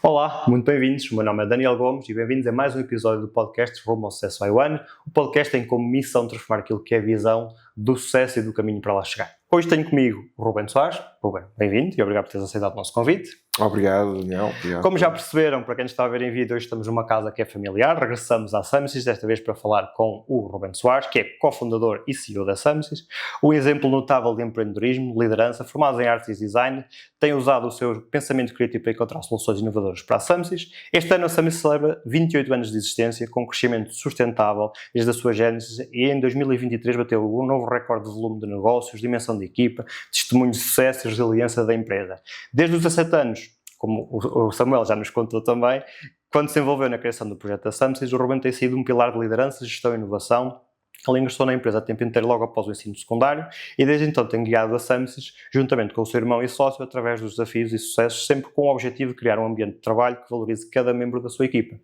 Olá, muito bem-vindos. O meu nome é Daniel Gomes e bem-vindos a mais um episódio do podcast Rumo ao Sucesso i1, o podcast tem como missão transformar aquilo que é a visão do sucesso e do caminho para lá chegar. Hoje tenho comigo o Ruben Soares. Ruben, bem-vindo e obrigado por teres aceitado o nosso convite. Obrigado, Daniel. Obrigado. Como já perceberam, para quem nos está a ver em vídeo, hoje estamos numa casa que é familiar. Regressamos à Sumsys, desta vez para falar com o Ruben Soares, que é cofundador e CEO da Sumsys. Um exemplo notável de empreendedorismo, liderança, formado em artes e design, tem usado o seu pensamento criativo para encontrar soluções inovadoras para a Sumsys. Este ano a Sumsys celebra 28 anos de existência, com um crescimento sustentável desde a sua gênese e em 2023 bateu um novo recorde de volume de negócios, dimensão de equipa, testemunho de sucesso e resiliência da empresa. Desde os 17 anos, como o Samuel já nos contou também, quando se envolveu na criação do projeto da Sumsys, o Ruben tem sido um pilar de liderança, gestão e inovação. Ele ingressou na empresa a tempo inteiro logo após o ensino secundário e desde então tem guiado a Sumsys, juntamente com o seu irmão e sócio, através dos desafios e sucessos, sempre com o objetivo de criar um ambiente de trabalho que valorize cada membro da sua equipa.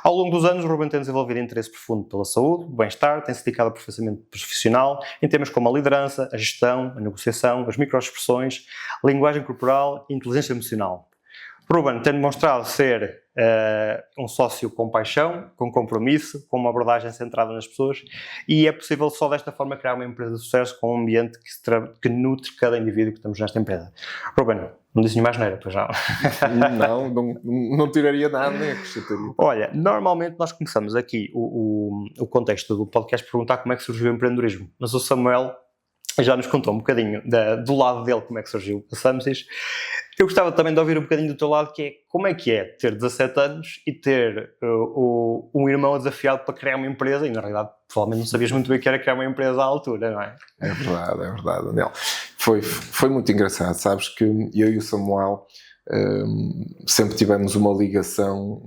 Ao longo dos anos, o Ruben tem desenvolvido interesse profundo pela saúde, o bem-estar, tem-se dedicado ao aperfeiçoamento profissional em temas como a liderança, a gestão, a negociação, as microexpressões, a linguagem corporal e a inteligência emocional. Ruben tem demonstrado ser um sócio com paixão, com compromisso, com uma abordagem centrada nas pessoas e é possível só desta forma criar uma empresa de sucesso com um ambiente que nutre cada indivíduo que estamos nesta empresa. Ruben, não disse mais nada, pois já. Não tiraria nada, nem acrescentaria. Olha, normalmente nós começamos aqui o contexto do podcast perguntar como é que surgiu o empreendedorismo, mas o Samuel já nos contou um bocadinho do lado dele como é que surgiu a Sumsys. Eu gostava também de ouvir um bocadinho do teu lado, que é como é que é ter 17 anos e ter um irmão desafiado para criar uma empresa, e na realidade provavelmente não sabias muito bem o que era criar uma empresa à altura, não é? É verdade, Daniel. Foi muito engraçado, sabes que eu e o Samuel sempre tivemos uma ligação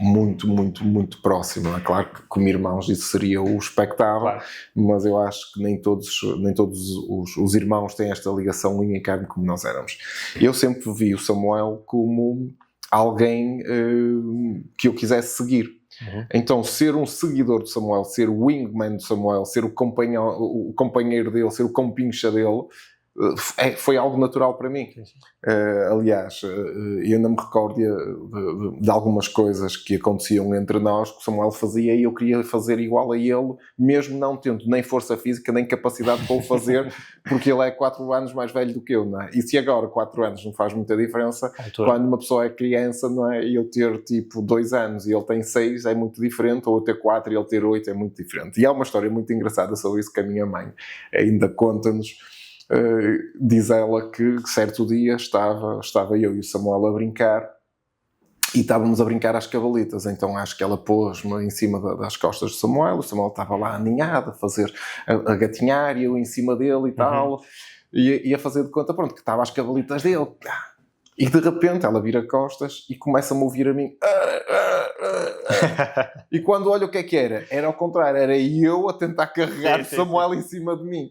muito próxima. É claro que como irmãos isso seria o expectável, claro. Mas eu acho que nem todos os irmãos têm esta ligação linha em carne como nós éramos. Eu sempre vi o Samuel como alguém que eu quisesse seguir. Uhum. Então, ser um seguidor de Samuel, ser o wingman de Samuel, ser o companheiro dele, ser o compincha dele, foi algo natural para mim. Aliás, eu ainda me recordo de algumas coisas que aconteciam entre nós que o Samuel fazia e eu queria fazer igual a ele, mesmo não tendo nem força física nem capacidade para o fazer, porque ele é 4 anos mais velho do que eu, não é? E se agora 4 anos não faz muita diferença, quando uma pessoa é criança, não é? E eu ter tipo 2 anos e ele tem 6 é muito diferente, ou eu ter 4 e ele ter 8 é muito diferente. E há uma história muito engraçada sobre isso que a minha mãe ainda conta-nos. Diz ela que certo dia estava eu e o Samuel a brincar e estávamos a brincar às cavalitas, então acho que ela pôs-me em cima das costas do Samuel, o Samuel estava lá aninhado a gatinhar e eu em cima dele e tal, e a fazer de conta, pronto, que estava às cavalitas dele. E de repente ela vira costas e começa-me a ouvir a mim. E quando olho o que era? Era ao contrário, era eu a tentar carregar o Samuel em cima de mim.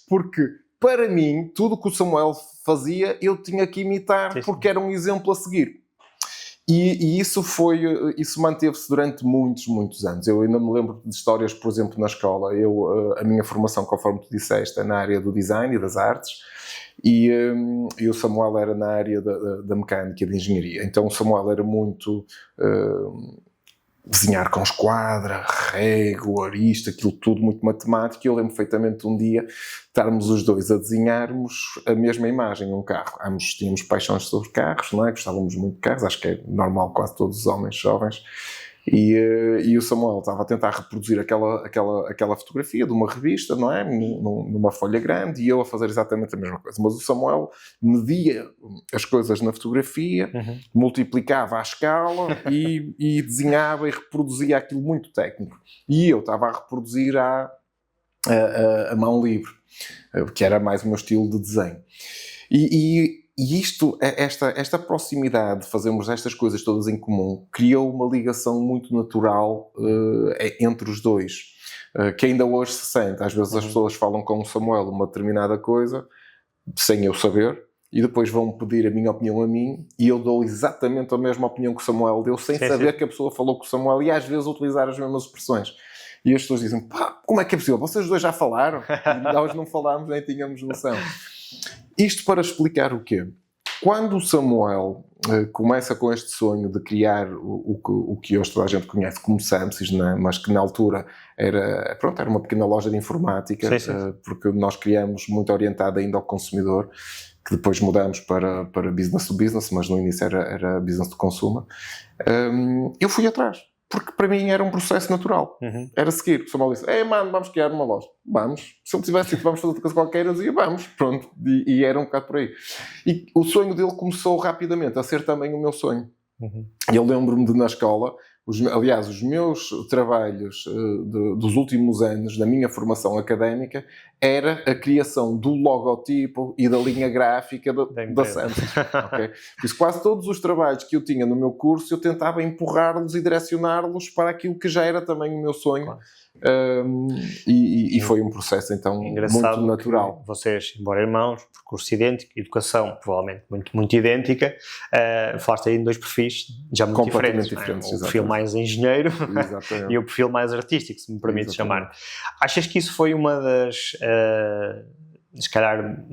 Porque para mim, tudo o que o Samuel fazia, eu tinha que imitar, porque era um exemplo a seguir. E isso manteve-se durante muitos anos. Eu ainda me lembro de histórias, por exemplo, na escola. A minha formação, conforme tu disseste, é na área do design e das artes. E o Samuel era na área da mecânica e da engenharia. Então o Samuel era muito desenhar com esquadra, rego, arista, aquilo tudo muito matemático. E eu lembro perfeitamente um dia estarmos os dois a desenharmos a mesma imagem, um carro. Ambos tínhamos paixões sobre carros, não é? Gostávamos muito de carros, acho que é normal quase todos os homens jovens. E o Samuel estava a tentar reproduzir aquela fotografia de uma revista, não é? Numa folha grande, e eu a fazer exatamente a mesma coisa. Mas o Samuel media as coisas na fotografia, multiplicava à escala e desenhava e reproduzia aquilo muito técnico. E eu estava a reproduzir a mão livre, que era mais o meu estilo de desenho. E isto, esta proximidade de fazermos estas coisas todas em comum, criou uma ligação muito natural entre os dois, que ainda hoje se sente. Às vezes as pessoas falam com o Samuel uma determinada coisa, sem eu saber, e depois vão pedir a minha opinião a mim, e eu dou exatamente a mesma opinião que o Samuel deu, sem saber que a pessoa falou com o Samuel, e às vezes utilizar as mesmas expressões. E as pessoas dizem, pá, como é que é possível? Vocês dois já falaram? E nós não falámos, nem tínhamos noção. Isto para explicar o quê? Quando o Samuel começa com este sonho de criar o que hoje toda a gente conhece como Samsys, né? Mas que na altura era uma pequena loja de informática, porque nós criamos muito orientado ainda ao consumidor, que depois mudamos para business to business, mas no início era business to consumer. Eu fui atrás, porque para mim era um processo natural. Era seguir. O Samuel disse, mano, vamos criar uma loja. Vamos. Se eu tivesse dito, vamos fazer outra coisa qualquer, eu dizia, vamos. Pronto. E era um bocado por aí. E o sonho dele começou rapidamente a ser também o meu sonho. Eu lembro-me de, na escola, os meus trabalhos dos últimos anos, da minha formação académica, era a criação do logotipo e da linha gráfica da Samsung. Okay? Por isso, quase todos os trabalhos que eu tinha no meu curso, eu tentava empurrar-los e direcionar-los para aquilo que já era também o meu sonho. Claro. E foi um processo, então, muito natural. Vocês, embora irmãos, percurso idêntico, educação provavelmente muito idêntica, falaste aí em dois perfis já muito diferentes. O perfil mais engenheiro e o perfil mais artístico, se me permite chamar. Achas que isso foi uma das, se calhar,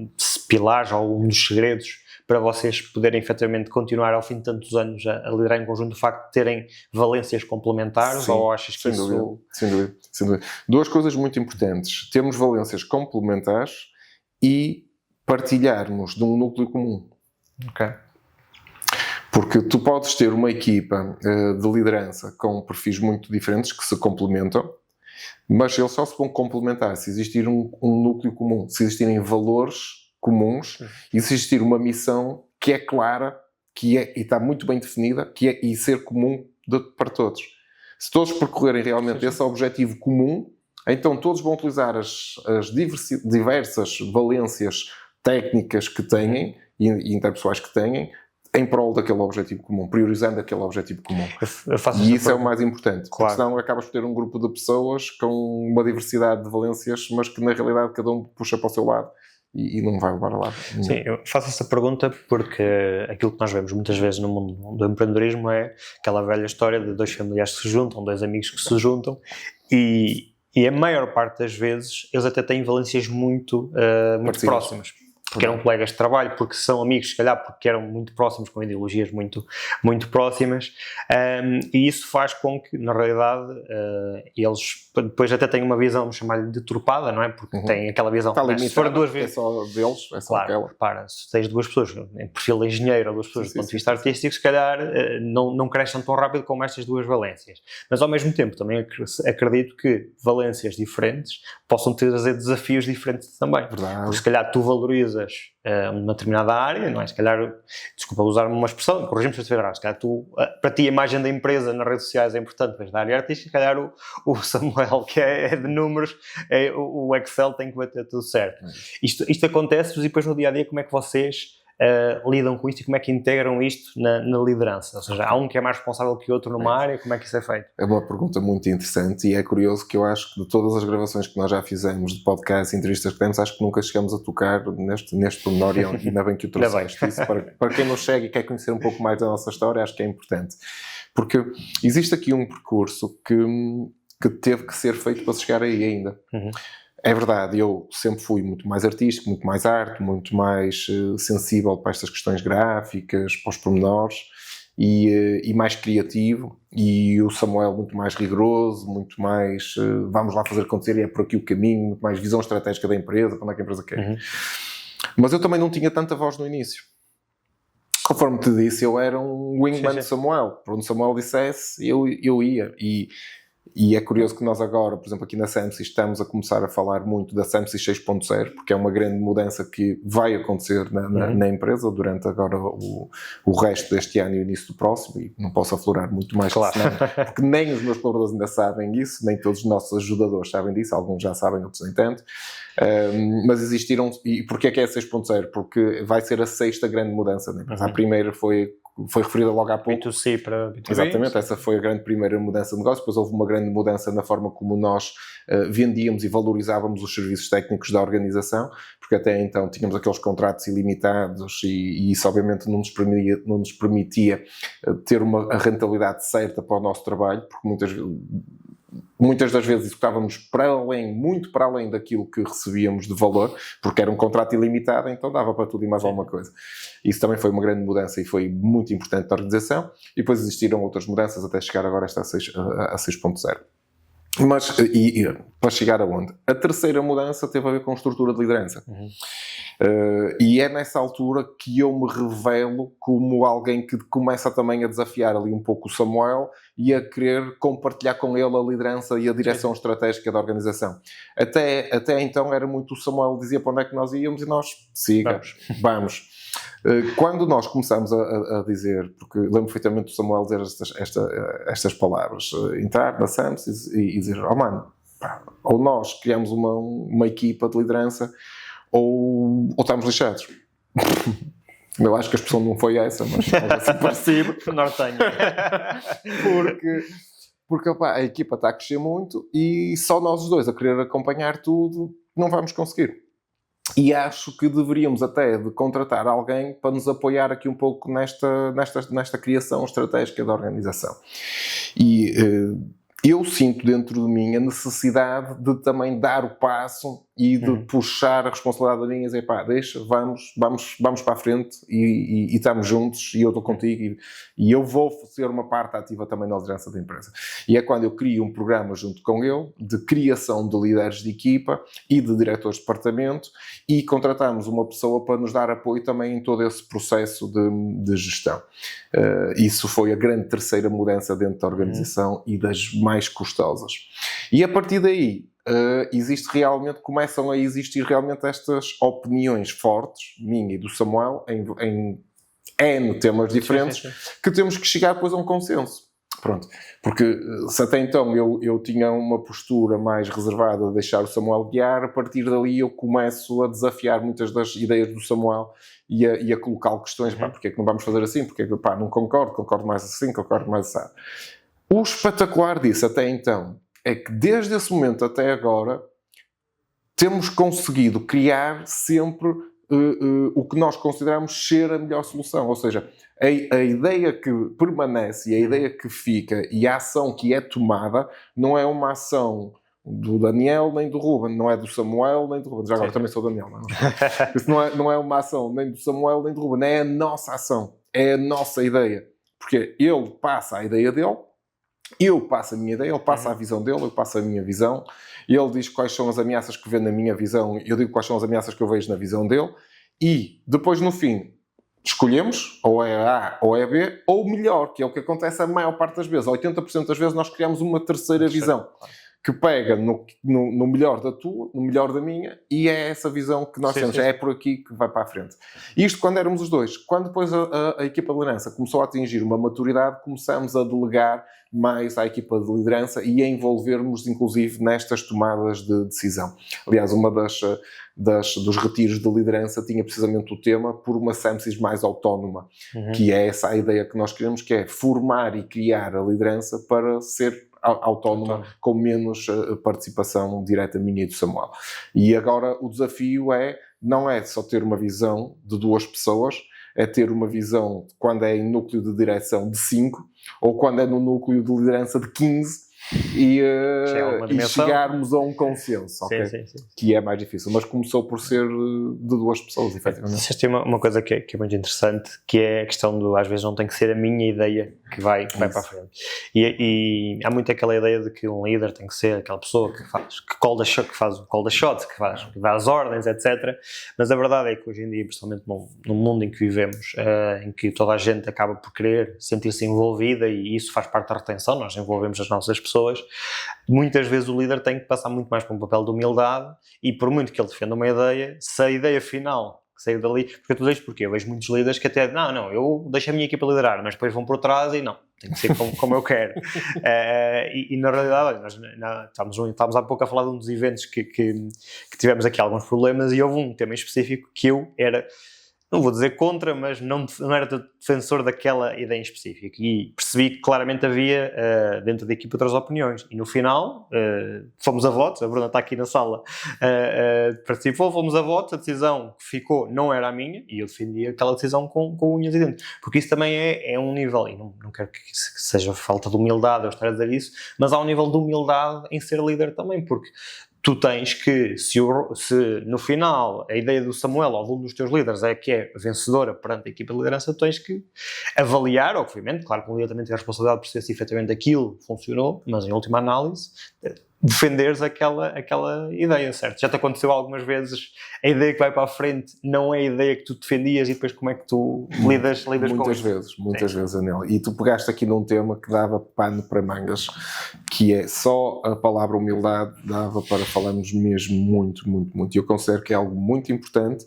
pilares ou um dos segredos para vocês poderem efetivamente continuar ao fim de tantos anos a liderar em conjunto, o facto de terem valências complementares? Sim, ou achas que sem dúvida. Duas coisas muito importantes. Temos valências complementares e partilharmos de um núcleo comum. Ok. Porque tu podes ter uma equipa de liderança com perfis muito diferentes que se complementam, mas eles só se vão complementar se existir um núcleo comum, se existirem valores comuns, existir uma missão que é clara, e está muito bem definida, e ser comum para todos. Se todos percorrerem realmente esse objetivo comum, então todos vão utilizar as diversas valências técnicas que têm e interpessoais que têm em prol daquele objetivo comum, priorizando aquele objetivo comum. E isso é o mais importante, porque senão acabas por ter um grupo de pessoas com uma diversidade de valências, mas que na realidade cada um puxa para o seu lado. E não vai levar a lado. Sim, eu faço essa pergunta porque aquilo que nós vemos muitas vezes no mundo do empreendedorismo é aquela velha história de dois familiares que se juntam, dois amigos que se juntam e a maior parte das vezes eles até têm valências muito próximas. Porque eram colegas de trabalho, porque são amigos, se calhar porque eram muito próximos, com ideologias muito próximas, e isso faz com que, na realidade, eles depois até têm uma visão, chamar-lhe deturpada, não é? Porque têm aquela visão, se for duas vezes, é só deles, é só claro, aquela. Repara, se tens duas pessoas em perfil de engenheiro ou duas pessoas do ponto de vista artístico, se calhar não crescem tão rápido como estas duas valências. Mas, ao mesmo tempo, também acredito que valências diferentes possam trazer desafios diferentes também. Verdade. Porque, se calhar, tu valorizas uma determinada área, não é? Se calhar, desculpa usar uma expressão, corrigimos se eu estiver errado, se calhar para ti a imagem da empresa nas redes sociais é importante, mas da área artística, se calhar o Samuel, que é de números, o Excel tem que bater tudo certo. Isto acontece, e depois no dia-a-dia como é que vocês lidam com isto e como é que integram isto na liderança? Ou seja, há um que é mais responsável que o outro numa área, como é que isso é feito? É uma pergunta muito interessante e é curioso que eu acho que de todas as gravações que nós já fizemos de podcast, entrevistas que temos, acho que nunca chegamos a tocar neste pormenor e ainda bem que o trouxeste. Isso para quem não chega e quer conhecer um pouco mais da nossa história, acho que é importante. Porque existe aqui um percurso que teve que ser feito para chegar aí ainda. É verdade, eu sempre fui muito mais artístico, muito mais arte, muito mais sensível para estas questões gráficas, para os pormenores e mais criativo. E o Samuel muito mais rigoroso, muito mais vamos lá fazer acontecer e é por aqui o caminho, muito mais visão estratégica da empresa, para onde é que a empresa quer. Mas eu também não tinha tanta voz no início. Conforme te disse, eu era um wingman de Samuel. Por onde Samuel dissesse, eu ia. E é curioso que nós agora, por exemplo, aqui na Samsys, estamos a começar a falar muito da Samsys 6.0, porque é uma grande mudança que vai acontecer na empresa durante agora o resto deste ano e o início do próximo, e não posso aflorar muito mais, claro, porque nem os meus colaboradores ainda sabem isso, nem todos os nossos ajudadores sabem disso, alguns já sabem, outros nem tanto. Mas existiram, e porquê é que é a 6.0? Porque vai ser a 6ª grande mudança na empresa. A primeira foi referida logo há pouco. B2C para B2B. Exatamente, essa foi a grande primeira mudança de negócio. Depois houve uma grande mudança na forma como nós vendíamos e valorizávamos os serviços técnicos da organização, porque até então tínhamos aqueles contratos ilimitados e isso obviamente não nos permitia ter a rentabilidade certa para o nosso trabalho, porque muitas vezes muitas das vezes executávamos muito para além daquilo que recebíamos de valor, porque era um contrato ilimitado, então dava para tudo e mais alguma coisa. Isso também foi uma grande mudança e foi muito importante da organização, e depois existiram outras mudanças até chegar agora a 6.0. Mas, para chegar aonde? A terceira mudança teve a ver com estrutura de liderança. E é nessa altura que eu me revelo como alguém que começa também a desafiar ali um pouco o Samuel e a querer compartilhar com ele a liderança e a direção estratégica da organização. Até então era muito o Samuel dizia para onde é que nós íamos e nós, siga, vamos. Quando nós começamos a dizer, porque lembro perfeitamente do Samuel dizer estas palavras, entrar na Samsys e dizer, mano, ou nós criamos uma equipa de liderança ou estamos lixados. Eu acho que a expressão não foi essa, mas algo assim parecido. Nortenho. Porque a equipa está a crescer muito e só nós os dois a querer acompanhar tudo não vamos conseguir. E acho que deveríamos até de contratar alguém para nos apoiar aqui um pouco nesta criação estratégica da organização. E eu sinto dentro de mim a necessidade de também dar o passo e de puxar a responsabilidade da minha e dizer, deixa, vamos para a frente e estamos juntos e eu estou contigo e eu vou ser uma parte ativa também na liderança da empresa. E é quando eu crio um programa junto com ele de criação de líderes de equipa e de diretores de departamento e contratamos uma pessoa para nos dar apoio também em todo esse processo de gestão. Isso foi a grande terceira mudança dentro da organização e das mais custosas. E a partir daí, começam a existir realmente estas opiniões fortes, minha e do Samuel, em N temas diferentes, que temos que chegar depois a um consenso. Pronto. Porque se até então eu tinha uma postura mais reservada de deixar o Samuel guiar, a partir dali eu começo a desafiar muitas das ideias do Samuel e a colocar questões, porque é que não vamos fazer assim, porque é que não concordo mais assim, concordo mais assim. O espetacular disso até então é que desde esse momento até agora temos conseguido criar sempre o que nós consideramos ser a melhor solução. Ou seja, a ideia que permanece e a ideia que fica e a ação que é tomada não é uma ação do Daniel nem do Ruben, não é do Samuel nem do Ruben. Já agora também sou o Daniel. Isso não é uma ação nem do Samuel nem do Ruben, é a nossa ação, é a nossa ideia. Porque ele passa a ideia dele, eu passo a minha ideia, ele passa a visão dele, eu passo a minha visão, ele diz quais são as ameaças que vê na minha visão, eu digo quais são as ameaças que eu vejo na visão dele, e depois no fim escolhemos, ou é A ou é B, ou melhor, que é o que acontece a maior parte das vezes, 80% das vezes nós criamos uma terceira visão, que pega no melhor da tua, no melhor da minha, e é essa visão que nós temos, é por aqui que vai para a frente. Isto quando éramos os dois. Quando depois a equipa de liderança começou a atingir uma maturidade, começamos a delegar mais à equipa de liderança e a envolvermos, inclusive, nestas tomadas de decisão. Aliás, uma dos retiros de liderança tinha precisamente o tema por uma Samsys mais autónoma, que é essa a ideia que nós queremos, que é formar e criar a liderança para ser autónoma, com menos participação direta minha e do Samuel. E agora o desafio não é só ter uma visão de 2 pessoas, é ter uma visão, quando é em núcleo de direção, de 5, ou quando é no núcleo de liderança de 15, e chegarmos a um consenso, okay? Sim. Que é mais difícil, mas começou por ser de 2 pessoas, efetivamente. Tem uma coisa que é muito interessante, que é a questão do, às vezes não tem que ser a minha ideia que vai para a frente, e há muito aquela ideia de que um líder tem que ser aquela pessoa que faz o call the shots, que dá as ordens, etc. Mas a verdade é que hoje em dia, principalmente no mundo em que vivemos, em que toda a gente acaba por querer sentir-se envolvida, e isso faz parte da retenção, nós envolvemos as nossas pessoas, muitas vezes o líder tem que passar muito mais para um papel de humildade, e por muito que ele defenda uma ideia, se a ideia final que saiu dali, porque tu dizes porquê? Eu vejo muitos líderes que até, não, eu deixo a minha equipa liderar, mas depois vão por trás e não, tem que ser como eu quero. E na realidade, nós estávamos há pouco a falar de um dos eventos que tivemos aqui alguns problemas, e houve um tema específico que eu era não vou dizer contra, mas não era defensor daquela ideia em específico. E percebi que claramente havia dentro da equipa outras opiniões. E no final, fomos a votos, a Bruna está aqui na sala, participou, fomos a votos, a decisão que ficou não era a minha, e eu defendi aquela decisão com unhas e dentes. Porque isso também é um nível, e não quero que seja falta de humildade eu estar a dizer isso, mas há um nível de humildade em ser líder também, porque tu tens que, se no final a ideia do Samuel ou de um dos teus líderes é que é vencedora perante a equipa de liderança, tu tens que avaliar, obviamente, claro que o líder também tem a responsabilidade de perceber se efetivamente aquilo funcionou, mas em última análise, defenderes aquela ideia, certo? Já te aconteceu algumas vezes a ideia que vai para a frente não é a ideia que tu defendias e depois como é que tu lidas com isso? Muitas vezes, Anel. E tu pegaste aqui num tema que dava pano para mangas, que é só a palavra humildade dava para falarmos mesmo muito, muito, muito. E eu considero que é algo muito importante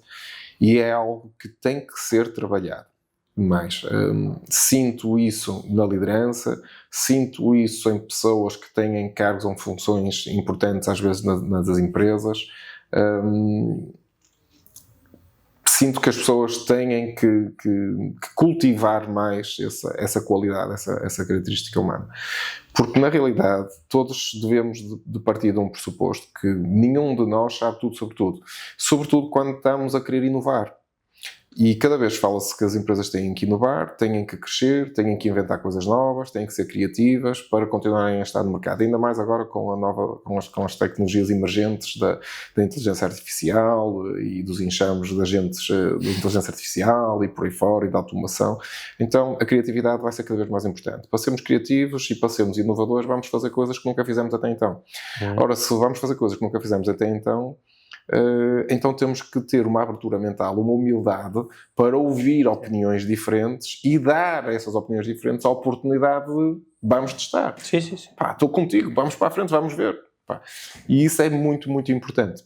e é algo que tem que ser trabalhado. Mas sinto isso na liderança, sinto isso em pessoas que têm cargos ou funções importantes às vezes nas empresas. Sinto que as pessoas têm que cultivar mais essa qualidade, essa característica humana. Porque, na realidade, todos devemos de partir de um pressuposto que nenhum de nós sabe tudo sobre tudo. Sobretudo quando estamos a querer inovar. E cada vez fala-se que as empresas têm que inovar, têm que crescer, têm que inventar coisas novas, têm que ser criativas para continuarem a estar no mercado. Ainda mais agora com as tecnologias emergentes da inteligência artificial e dos enxames de agentes de inteligência artificial e por aí fora e da automação. Então a criatividade vai ser cada vez mais importante. Para sermos criativos e para sermos inovadores, vamos fazer coisas que nunca fizemos até então. Ora, se vamos fazer coisas que nunca fizemos até então, então temos que ter uma abertura mental, uma humildade para ouvir opiniões diferentes e dar a essas opiniões diferentes a oportunidade de vamos testar. Sim. Pá, estou contigo, vamos para a frente, vamos ver. Pá. E isso é muito, muito importante.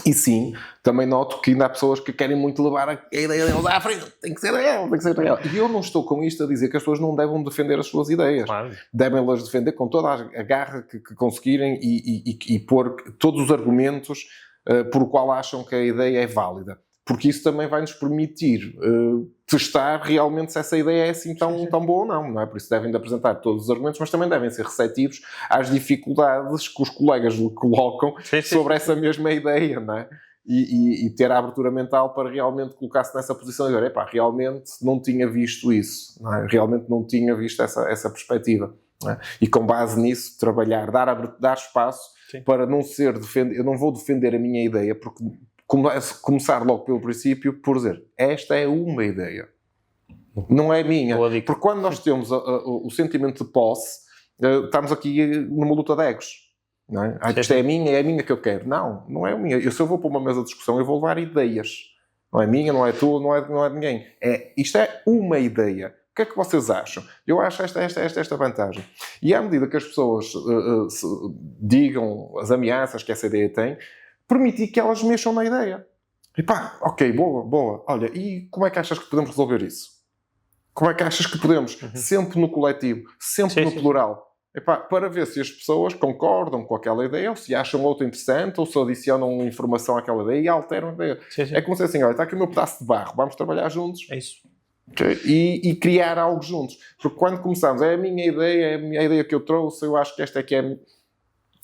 E sim, também noto que ainda há pessoas que querem muito levar a ideia deles à frente. Tem que ser ela. E eu não estou com isto a dizer que as pessoas não devem defender as suas ideias. Claro. Devem-las defender com toda a garra que conseguirem e pôr todos os argumentos por o qual acham que a ideia é válida. Porque isso também vai nos permitir testar realmente se essa ideia é assim tão boa ou não é? Por isso devem de apresentar todos os argumentos, mas também devem ser receptivos às dificuldades que os colegas lhe colocam sobre essa mesma ideia, não é? E ter a abertura mental para realmente colocar-se nessa posição e dizer, epá, realmente não tinha visto isso, não é? Realmente não tinha visto essa perspectiva. Não é? E com base nisso, trabalhar, dar espaço para não ser defender. Eu não vou defender a minha ideia, porque começar logo pelo princípio por dizer, esta é uma ideia, não é minha. Porque quando nós temos o sentimento de posse, estamos aqui numa luta de egos. Não é? Isto é a minha que eu quero. Não é a minha. Se eu vou para uma mesa de discussão, eu vou levar ideias. Não é minha, não é tua, não é de ninguém. Isto é uma ideia. O que é que vocês acham? Eu acho esta vantagem. E à medida que as pessoas digam as ameaças que essa ideia tem, permitir que elas mexam na ideia. E pá, ok, boa. Olha, e como é que achas que podemos resolver isso? Como é que achas que podemos? Sempre no coletivo, sempre no plural. E pá, para ver se as pessoas concordam com aquela ideia, ou se acham outra interessante, ou se adicionam informação àquela ideia e alteram a ideia. É como se assim, olha, está aqui o meu pedaço de barro, vamos trabalhar juntos. É isso. Okay? E criar algo juntos. Porque quando começamos, é a minha ideia, é a minha ideia que eu trouxe, eu acho que esta é que é...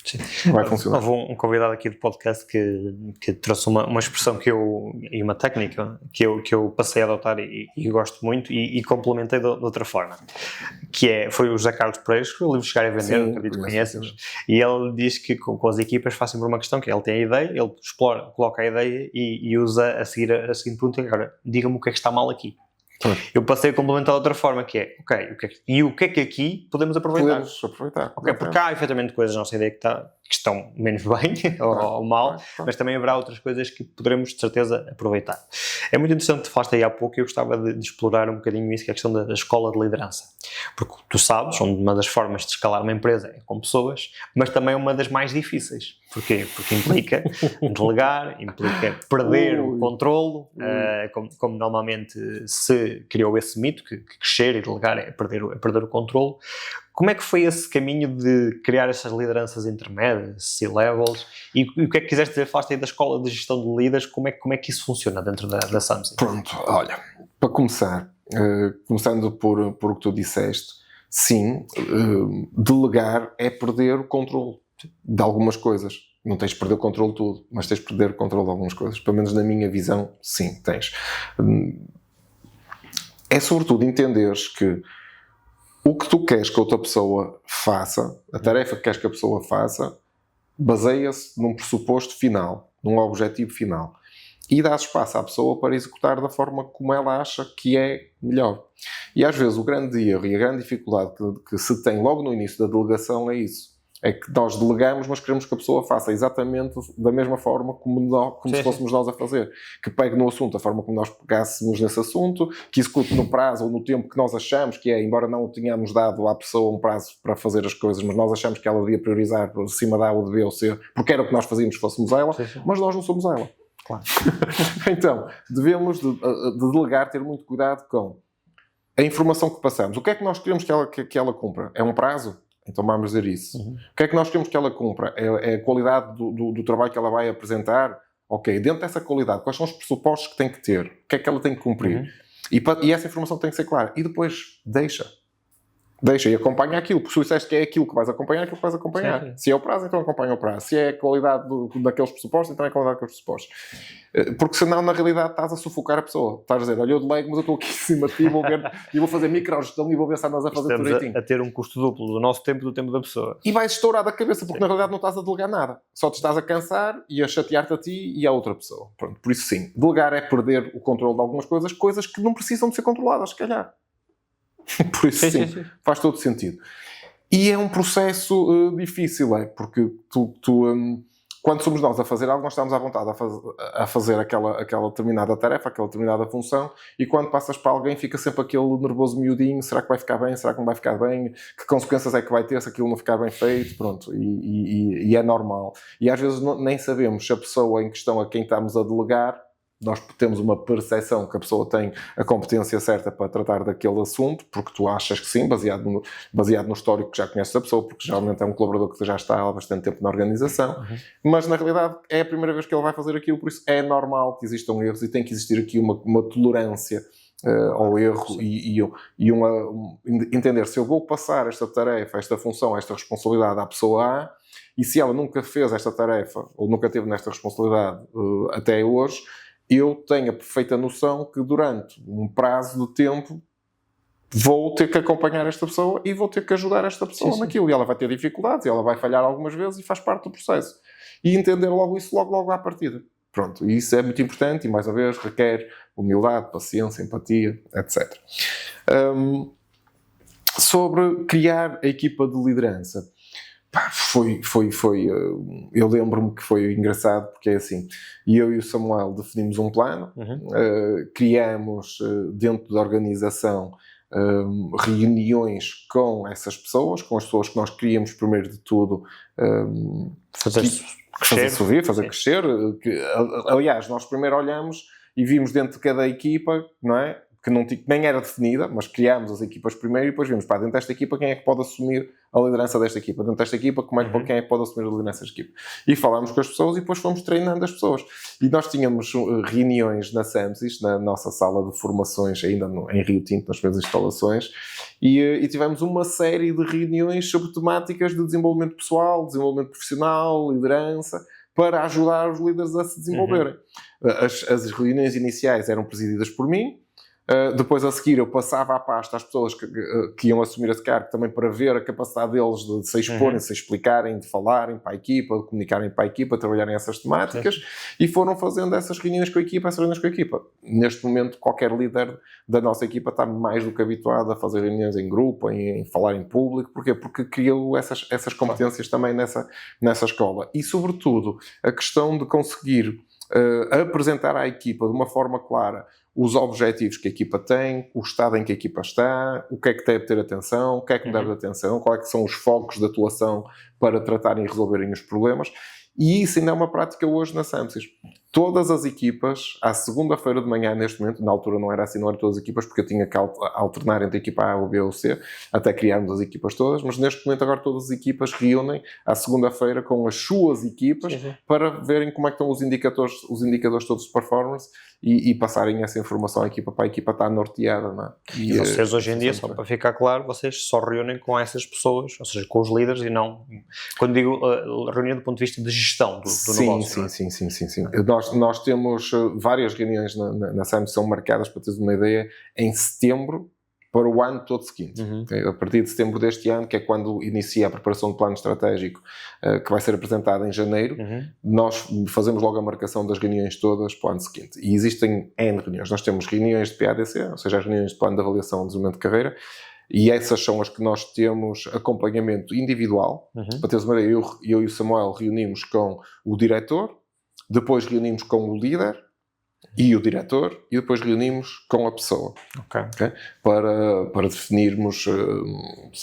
Sim. Vai funcionar. Houve um convidado aqui do podcast que trouxe uma expressão e uma técnica que eu passei a adotar e gosto muito e complementei de outra forma, foi o José Carlos Pereira, que o livro Chegar a Vender, acredito que conheces, e ele diz que com as equipas faz sempre uma questão, que ele tem a ideia, ele explora, coloca a ideia e usa a seguinte pergunta, agora, diga-me o que é que está mal aqui. Eu passei a complementar de outra forma, que é, o que é que aqui podemos aproveitar? Porque há, efetivamente, coisas na nossa ideia que estão menos bem ou mal, mas também haverá outras coisas que poderemos, de certeza, aproveitar. É muito interessante que falaste aí há pouco e eu gostava de explorar um bocadinho isso, que é a questão da escola de liderança. Porque tu sabes, uma das formas de escalar uma empresa é com pessoas, mas também é uma das mais difíceis. Porquê? Porque implica delegar, implica perder o controlo, como normalmente se criou esse mito, que crescer e delegar é perder o controlo. Como é que foi esse caminho de criar essas lideranças intermédias, C-levels, e o que é que quiseste dizer? Falaste aí da escola de gestão de líderes, como é que isso funciona dentro da Samsung? Pronto, olha, para começar, começando por o que tu disseste, sim, delegar é perder o controle de algumas coisas. Não tens de perder o controle de tudo, mas tens de perder o controle de algumas coisas. Pelo menos na minha visão, sim, tens. É sobretudo entenderes que o que tu queres que a outra pessoa faça, a tarefa que queres que a pessoa faça, baseia-se num pressuposto final, num objetivo final. E dá espaço à pessoa para executar da forma como ela acha que é melhor. E às vezes o grande erro e a grande dificuldade que se tem logo no início da delegação é isso. É que nós delegamos, mas queremos que a pessoa faça exatamente da mesma forma como se fôssemos nós a fazer. Que pegue no assunto da forma como nós pegássemos nesse assunto, que execute no prazo ou no tempo que nós achamos que é, embora não tenhamos dado à pessoa um prazo para fazer as coisas, mas nós achamos que ela devia priorizar por cima da A ou de B ou C, porque era o que nós fazíamos se fôssemos ela, mas nós não somos ela. Claro. Então, devemos de delegar, ter muito cuidado com a informação que passamos. O que é que nós queremos que ela cumpra? É um prazo? Então vamos dizer isso. O que é que nós queremos que ela cumpra? É a qualidade do trabalho que ela vai apresentar? Ok, dentro dessa qualidade, quais são os pressupostos que tem que ter? O que é que ela tem que cumprir? E essa informação tem que ser clara. E depois, deixa e acompanha aquilo. Porque se tu disseste que é aquilo que vais acompanhar, aquilo que vais acompanhar. Sim. Se é o prazo, então acompanha o prazo. Se é a qualidade daqueles pressupostos, então é a qualidade daqueles pressupostos. Porque senão, na realidade, estás a sufocar a pessoa. Estás a dizer, olha, eu delego, mas eu estou aqui em cima de ti e vou fazer microgestão e vou ver se andas a fazer tudo direitinho. Estamos a ter um custo duplo do nosso tempo e do tempo da pessoa. E vais estourar da cabeça, porque na realidade não estás a delegar nada. Só te estás a cansar e a chatear-te a ti e à outra pessoa. Pronto, por isso sim, delegar é perder o controle de algumas coisas que não precisam de ser controladas, se calhar. Por isso sim, faz todo sentido. E é um processo difícil, porque quando somos nós a fazer algo, nós estamos à vontade a fazer aquela determinada tarefa, aquela determinada função, e quando passas para alguém fica sempre aquele nervoso miudinho, será que vai ficar bem, será que não vai ficar bem, que consequências é que vai ter se aquilo não ficar bem feito, pronto, e é normal. E às vezes nem sabemos se a pessoa em questão a quem estamos a delegar, nós temos uma percepção que a pessoa tem a competência certa para tratar daquele assunto, porque tu achas que sim, baseado no histórico que já conheces da pessoa, porque geralmente é um colaborador que já está há bastante tempo na organização, mas na realidade é a primeira vez que ele vai fazer aquilo, por isso é normal que existam erros e tem que existir aqui uma tolerância ao erro e entender se eu vou passar esta tarefa, esta função, esta responsabilidade à pessoa A, e se ela nunca fez esta tarefa ou nunca teve nesta responsabilidade até hoje, eu tenho a perfeita noção que durante um prazo de tempo vou ter que acompanhar esta pessoa e vou ter que ajudar esta pessoa naquilo. E ela vai ter dificuldades, e ela vai falhar algumas vezes e faz parte do processo. E entender logo isso, logo à partida. Pronto, e isso é muito importante e, mais uma vez, requer humildade, paciência, empatia, etc. Sobre criar a equipa de liderança. Eu lembro-me que foi engraçado porque é assim, eu e o Samuel definimos um plano, criamos dentro da organização reuniões com essas pessoas, com as pessoas que nós queríamos primeiro de tudo fazer crescer. Aliás, nós primeiro olhamos e vimos dentro de cada equipa, não é? Que nem era definida, mas criámos as equipas primeiro e depois vimos, dentro desta equipa quem é que pode assumir a liderança desta equipa, dentro desta equipa quem é que pode assumir a liderança desta equipa. E falámos com as pessoas e depois fomos treinando as pessoas. E nós tínhamos reuniões na Samsys, na nossa sala de formações, ainda em Rio Tinto, nas primeiras instalações, e tivemos uma série de reuniões sobre temáticas de desenvolvimento pessoal, desenvolvimento profissional, liderança, para ajudar os líderes a se desenvolverem. As reuniões iniciais eram presididas por mim. Depois, a seguir, eu passava a pasta às pessoas que iam assumir esse cargo, também para ver a capacidade deles de se exporem, de se explicarem, de falarem para a equipa, de comunicarem para a equipa, de trabalharem essas temáticas, e foram fazendo essas reuniões com a equipa, Neste momento, qualquer líder da nossa equipa está mais do que habituado a fazer reuniões em grupo, em falar em público. Porquê? Porque criou essas competências também nessa escola. E, sobretudo, a questão de conseguir apresentar à equipa de uma forma clara os objetivos que a equipa tem, o estado em que a equipa está, o que é que deve ter atenção, o que é que não deve ter atenção, quais é que são os focos de atuação para tratarem e resolverem os problemas. E isso ainda é uma prática hoje na Samsys. todas as equipas, à segunda-feira de manhã, neste momento, na altura não era assim, não eram todas as equipas, porque eu tinha que alternar entre a equipa A, o B ou o C, até criarmos as equipas todas, mas neste momento agora todas as equipas reúnem à segunda-feira com as suas equipas para verem como é que estão os indicadores todos de performance e passarem essa informação à equipa para a equipa estar norteada, não é? E vocês hoje em dia, só para ficar claro, vocês só reúnem com essas pessoas, ou seja, com os líderes e não... Quando digo reunião do ponto de vista de gestão do negócio. Sim. Nós temos várias reuniões na SAM que são marcadas, para teres uma ideia, em setembro para o ano todo seguinte. Okay? A partir de setembro deste ano, que é quando inicia a preparação do plano estratégico, que vai ser apresentado em janeiro, nós fazemos logo a marcação das reuniões todas para o ano seguinte. E existem N reuniões. Nós temos reuniões de PADC, ou seja, as reuniões de plano de avaliação e desenvolvimento de carreira, e essas são as que nós temos acompanhamento individual. Para teres uma ideia, eu e o Samuel reunimos com o diretor, depois reunimos com o líder e o diretor, e depois reunimos com a pessoa. Okay? Para definirmos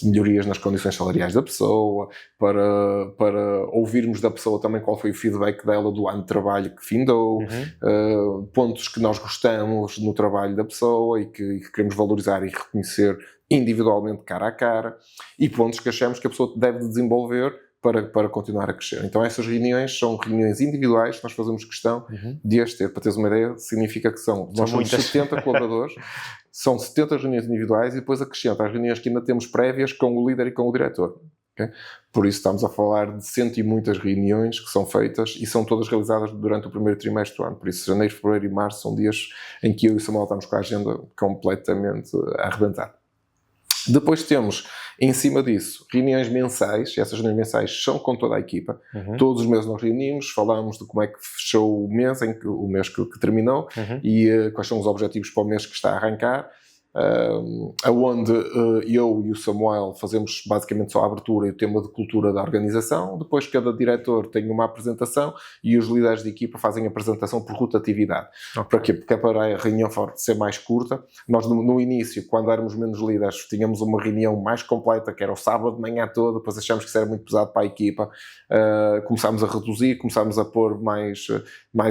melhorias nas condições salariais da pessoa, para ouvirmos da pessoa também qual foi o feedback dela do ano de trabalho que findou, pontos que nós gostamos no trabalho da pessoa e que queremos valorizar e reconhecer individualmente, cara a cara, e pontos que achamos que a pessoa deve desenvolver para continuar a crescer. Então essas reuniões são reuniões individuais que nós fazemos questão de as ter. Para teres uma ideia, significa que nós somos 70 colaboradores, são 70 reuniões individuais e depois acrescenta as reuniões que ainda temos prévias com o líder e com o diretor. Okay? Por isso estamos a falar de 100 e muitas reuniões que são feitas e são todas realizadas durante o primeiro trimestre do ano. Por isso janeiro, fevereiro e março são dias em que eu e o Samuel estamos com a agenda completamente a arrebentar. Depois temos, em cima disso, reuniões mensais, e essas reuniões mensais são com toda a equipa. Todos os meses nós reunimos, falamos de como é que fechou o mês, o mês que terminou, e quais são os objetivos para o mês que está a arrancar. Onde eu e o Samuel fazemos basicamente só a abertura e o tema de cultura da organização. Depois cada diretor tem uma apresentação e os líderes de equipa fazem a apresentação por rotatividade. Para quê? Porque é para a reunião ser mais curta. Nós no início, quando éramos menos líderes, tínhamos uma reunião mais completa, que era o sábado de manhã todo, depois achámos que isso era muito pesado para a equipa. Começámos a reduzir, começámos a pôr mais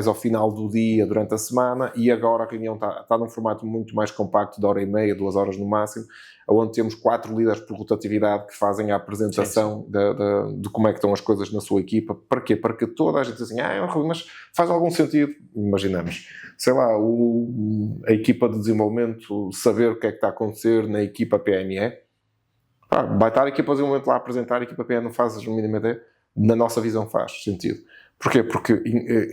ao final do dia, durante a semana, e agora a reunião está num formato muito mais compacto, de hora e meia, 2 horas no máximo, onde temos 4 líderes por rotatividade que fazem a apresentação de como é que estão as coisas na sua equipa. Para quê? Para que toda a gente diz assim, mas faz algum sentido, imaginamos, sei lá, a equipa de desenvolvimento saber o que é que está a acontecer na equipa PME. Vai estar a equipa de desenvolvimento lá a apresentar, a equipa PME não faz a mínima ideia. Na nossa visão faz sentido. Porquê? Porque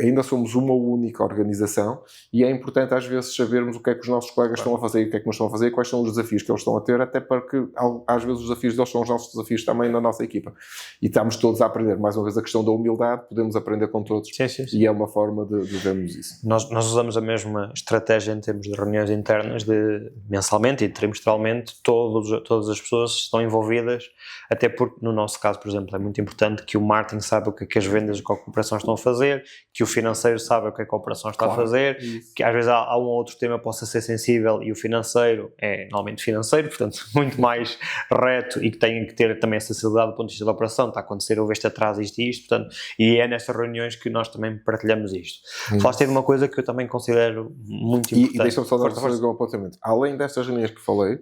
ainda somos uma única organização e é importante às vezes sabermos o que é que os nossos colegas estão a fazer e o que é que nós estão a fazer e quais são os desafios que eles estão a ter, até porque às vezes os desafios deles são os nossos desafios também na nossa equipa. E estamos todos a aprender. Mais uma vez a questão da humildade, podemos aprender com todos. Sim. E é uma forma de vermos isso. Nós usamos a mesma estratégia em termos de reuniões internas, de mensalmente e trimestralmente, todas as pessoas estão envolvidas, até porque no nosso caso, por exemplo, é muito importante que o marketing saiba o que é que as vendas e a operação estão a fazer, que o financeiro saiba o que é que a operação está a fazer, que às vezes há um ou outro tema que possa ser sensível e o financeiro é normalmente financeiro, portanto muito mais reto e que tem que ter também a sensibilidade do ponto de vista da operação, está a acontecer, houve este atraso, isto, portanto, e é nessas reuniões que nós também partilhamos isto. Falaste de uma coisa que eu também considero muito importante. E deixa-me só dar um apontamento. Além destas reuniões que falei,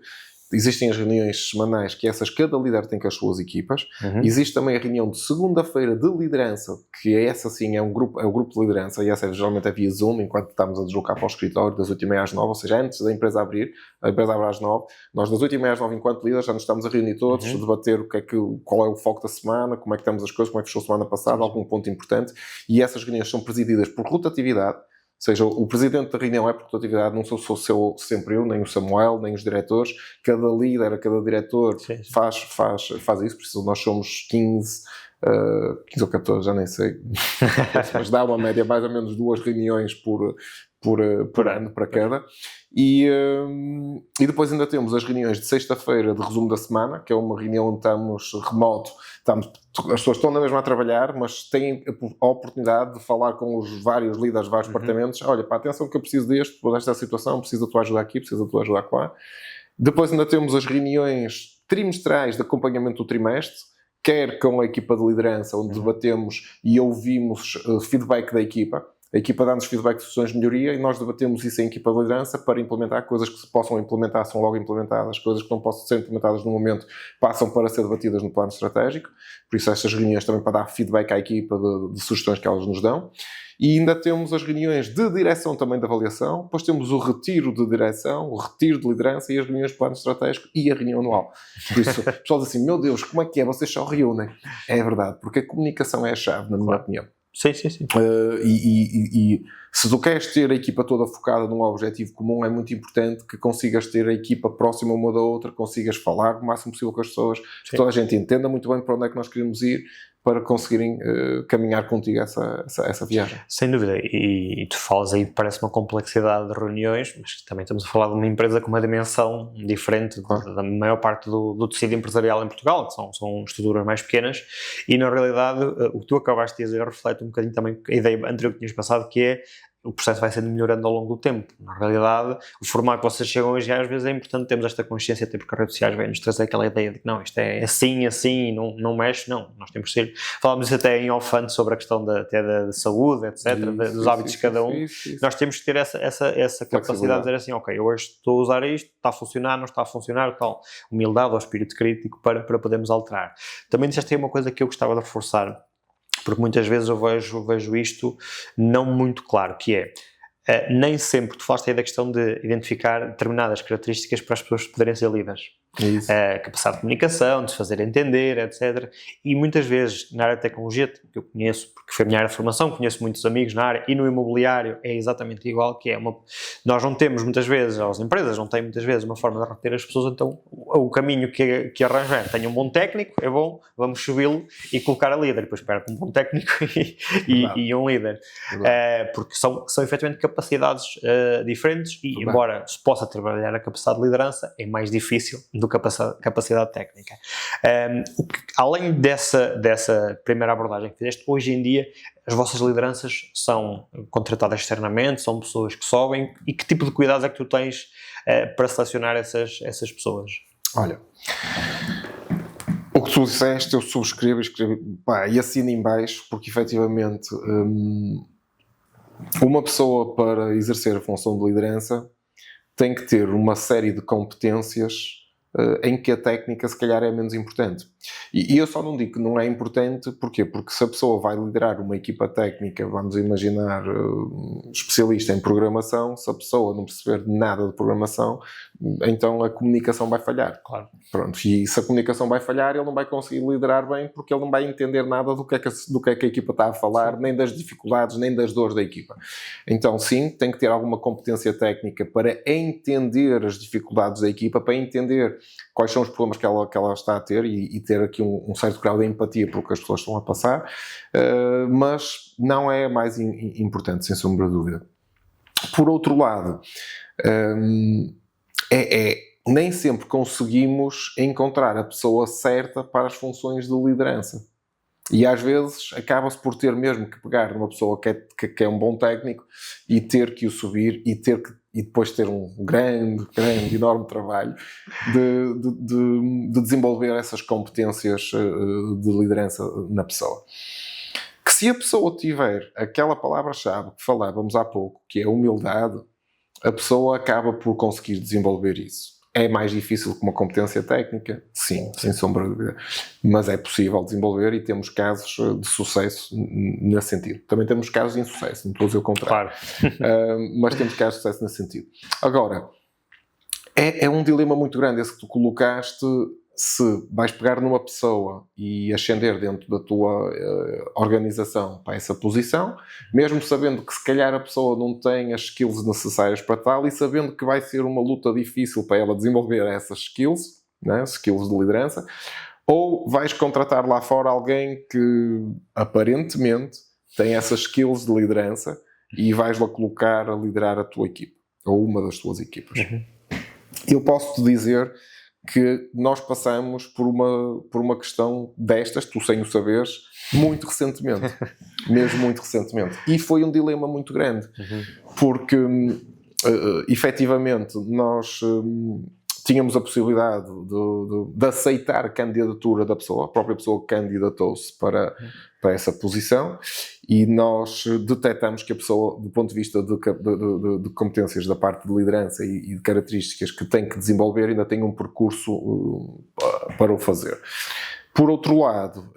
existem as reuniões semanais, que cada líder tem com as suas equipas. Existe também a reunião de segunda-feira de liderança, que é essa sim, é o grupo de liderança, e essa geralmente é via Zoom, enquanto estamos a deslocar para o escritório das 8h30 às 9h, ou seja, antes da empresa abrir, a empresa abre às 9h, nós das 8h30 às 9h, enquanto líderes, já nos estamos a reunir todos, a debater qual é o foco da semana, como é que estamos as coisas, como é que fechou a semana passada, algum ponto importante, e essas reuniões são presididas por rotatividade. Ou seja, o presidente da reunião é por rotatividade, não sou sempre eu, nem o Samuel, nem os diretores. Cada líder, cada diretor faz isso, por isso nós somos 15 ou 14, já nem sei. Mas dá uma média mais ou menos 2 reuniões por ano para cada. E depois ainda temos as reuniões de sexta-feira de resumo da semana, que é uma reunião onde estamos remoto. As pessoas estão na mesma a trabalhar, mas têm a oportunidade de falar com os vários líderes de vários departamentos. Olha, atenção que eu preciso desta situação, preciso da tua ajuda aqui, preciso da tua ajuda lá. Depois ainda temos as reuniões trimestrais de acompanhamento do trimestre, quer com a equipa de liderança, onde debatemos e ouvimos feedback da equipa. A equipa dá-nos feedback de sugestões de melhoria e nós debatemos isso em equipa de liderança para implementar. Coisas que se possam implementar são logo implementadas, coisas que não possam ser implementadas no momento passam para ser debatidas no plano estratégico. Por isso estas reuniões também para dar feedback à equipa de sugestões que elas nos dão. E ainda temos as reuniões de direção também de avaliação, depois temos o retiro de direção, o retiro de liderança e as reuniões de plano estratégico e a reunião anual. Por isso, o pessoal diz assim, meu Deus, como é que é? Vocês só reúnem. É verdade, porque a comunicação é a chave, na minha opinião. Sim. E se tu queres ter a equipa toda focada num objetivo comum, é muito importante que consigas ter a equipa próxima uma da outra, consigas falar o máximo possível com as pessoas, que toda a gente entenda muito bem para onde é que nós queremos ir, para conseguirem caminhar contigo essa viagem. Sem dúvida, e tu falas aí, parece uma complexidade de reuniões, mas também estamos a falar de uma empresa com uma dimensão diferente da maior parte do tecido empresarial em Portugal, que são estruturas mais pequenas, e na realidade o que tu acabaste de dizer reflete um bocadinho também a ideia anterior que tinhas passado, que é o processo vai sendo melhorando ao longo do tempo. Na realidade, o formato que vocês chegam hoje, às vezes é importante termos esta consciência, até porque as redes sociais vêm-nos trazer aquela ideia de que não, isto é assim, e não mexe, não. Nós temos que ser... Falámos isso até em off antes sobre a questão até da saúde, etc., dos hábitos de cada um. Isso. Nós temos que ter essa capacidade de dizer assim, ok, eu hoje estou a usar isto, está a funcionar, não está a funcionar, tal. Humildade ou espírito crítico para podermos alterar. Também disseste aí uma coisa que eu gostava de reforçar, porque muitas vezes eu vejo isto não muito claro, que é, nem sempre, tu falaste aí da questão de identificar determinadas características para as pessoas poderem ser líderes. Capacidade de comunicação, de se fazer entender, etc. E muitas vezes na área de tecnologia, que eu conheço, porque foi a minha área de formação, conheço muitos amigos na área, e no imobiliário é exatamente igual, que é nós não temos muitas vezes, as empresas não têm muitas vezes uma forma de reter as pessoas, então o caminho que arranjar, tem um bom técnico, é bom, vamos subi-lo e colocar a líder, depois espera com um bom técnico e um líder. Porque são efetivamente capacidades diferentes e embora se possa trabalhar a capacidade de liderança, é mais difícil do que a capacidade técnica. Além dessa primeira abordagem que fizeste, hoje em dia as vossas lideranças são contratadas externamente, são pessoas que sobem, e que tipo de cuidados é que tu tens para selecionar essas pessoas? Olha, o que tu disseste eu subscrevo e assino em baixo, porque efetivamente uma pessoa para exercer a função de liderança tem que ter uma série de competências em que a técnica se calhar é menos importante. E eu só não digo que não é importante, porquê? Porque se a pessoa vai liderar uma equipa técnica, vamos imaginar especialista em programação, se a pessoa não perceber nada de programação, então a comunicação vai falhar. Claro. Pronto, e se a comunicação vai falhar, ele não vai conseguir liderar bem, porque ele não vai entender nada do que é que a equipa está a falar, nem das dificuldades, nem das dores da equipa. Então sim, tem que ter alguma competência técnica para entender as dificuldades da equipa, para entender quais são os problemas que ela está a ter e ter aqui um certo grau de empatia pelo que as pessoas estão a passar, mas não é mais importante, sem sombra de dúvida. Por outro lado, nem sempre conseguimos encontrar a pessoa certa para as funções de liderança. E às vezes acaba-se por ter mesmo que pegar numa pessoa que é um bom técnico e ter que o subir e depois ter um grande, enorme trabalho de desenvolver essas competências de liderança na pessoa. Que se a pessoa tiver aquela palavra-chave que falávamos há pouco, que é humildade, a pessoa acaba por conseguir desenvolver isso. É mais difícil que uma competência técnica? Sim, sem sombra de dúvida. Mas é possível desenvolver e temos casos de sucesso nesse sentido. Também temos casos de insucesso, não estou a dizer o contrário. Claro. Mas temos casos de sucesso nesse sentido. Agora, é um dilema muito grande esse que tu colocaste, se vais pegar numa pessoa e ascender dentro da tua organização para essa posição, mesmo sabendo que se calhar a pessoa não tem as skills necessárias para tal e sabendo que vai ser uma luta difícil para ela desenvolver essas skills, né, skills de liderança, ou vais contratar lá fora alguém que aparentemente tem essas skills de liderança e vais-la colocar a liderar a tua equipa, ou uma das tuas equipas. Eu posso-te dizer que nós passamos por uma questão destas, tu sem o saberes, muito recentemente. Mesmo muito recentemente. E foi um dilema muito grande. Porque, efetivamente, nós tínhamos a possibilidade de aceitar a candidatura da pessoa, a própria pessoa candidatou-se para essa posição, e nós detectamos que a pessoa, do ponto de vista de competências da parte de liderança e de características que tem que desenvolver, ainda tem um percurso para o fazer. Por outro lado,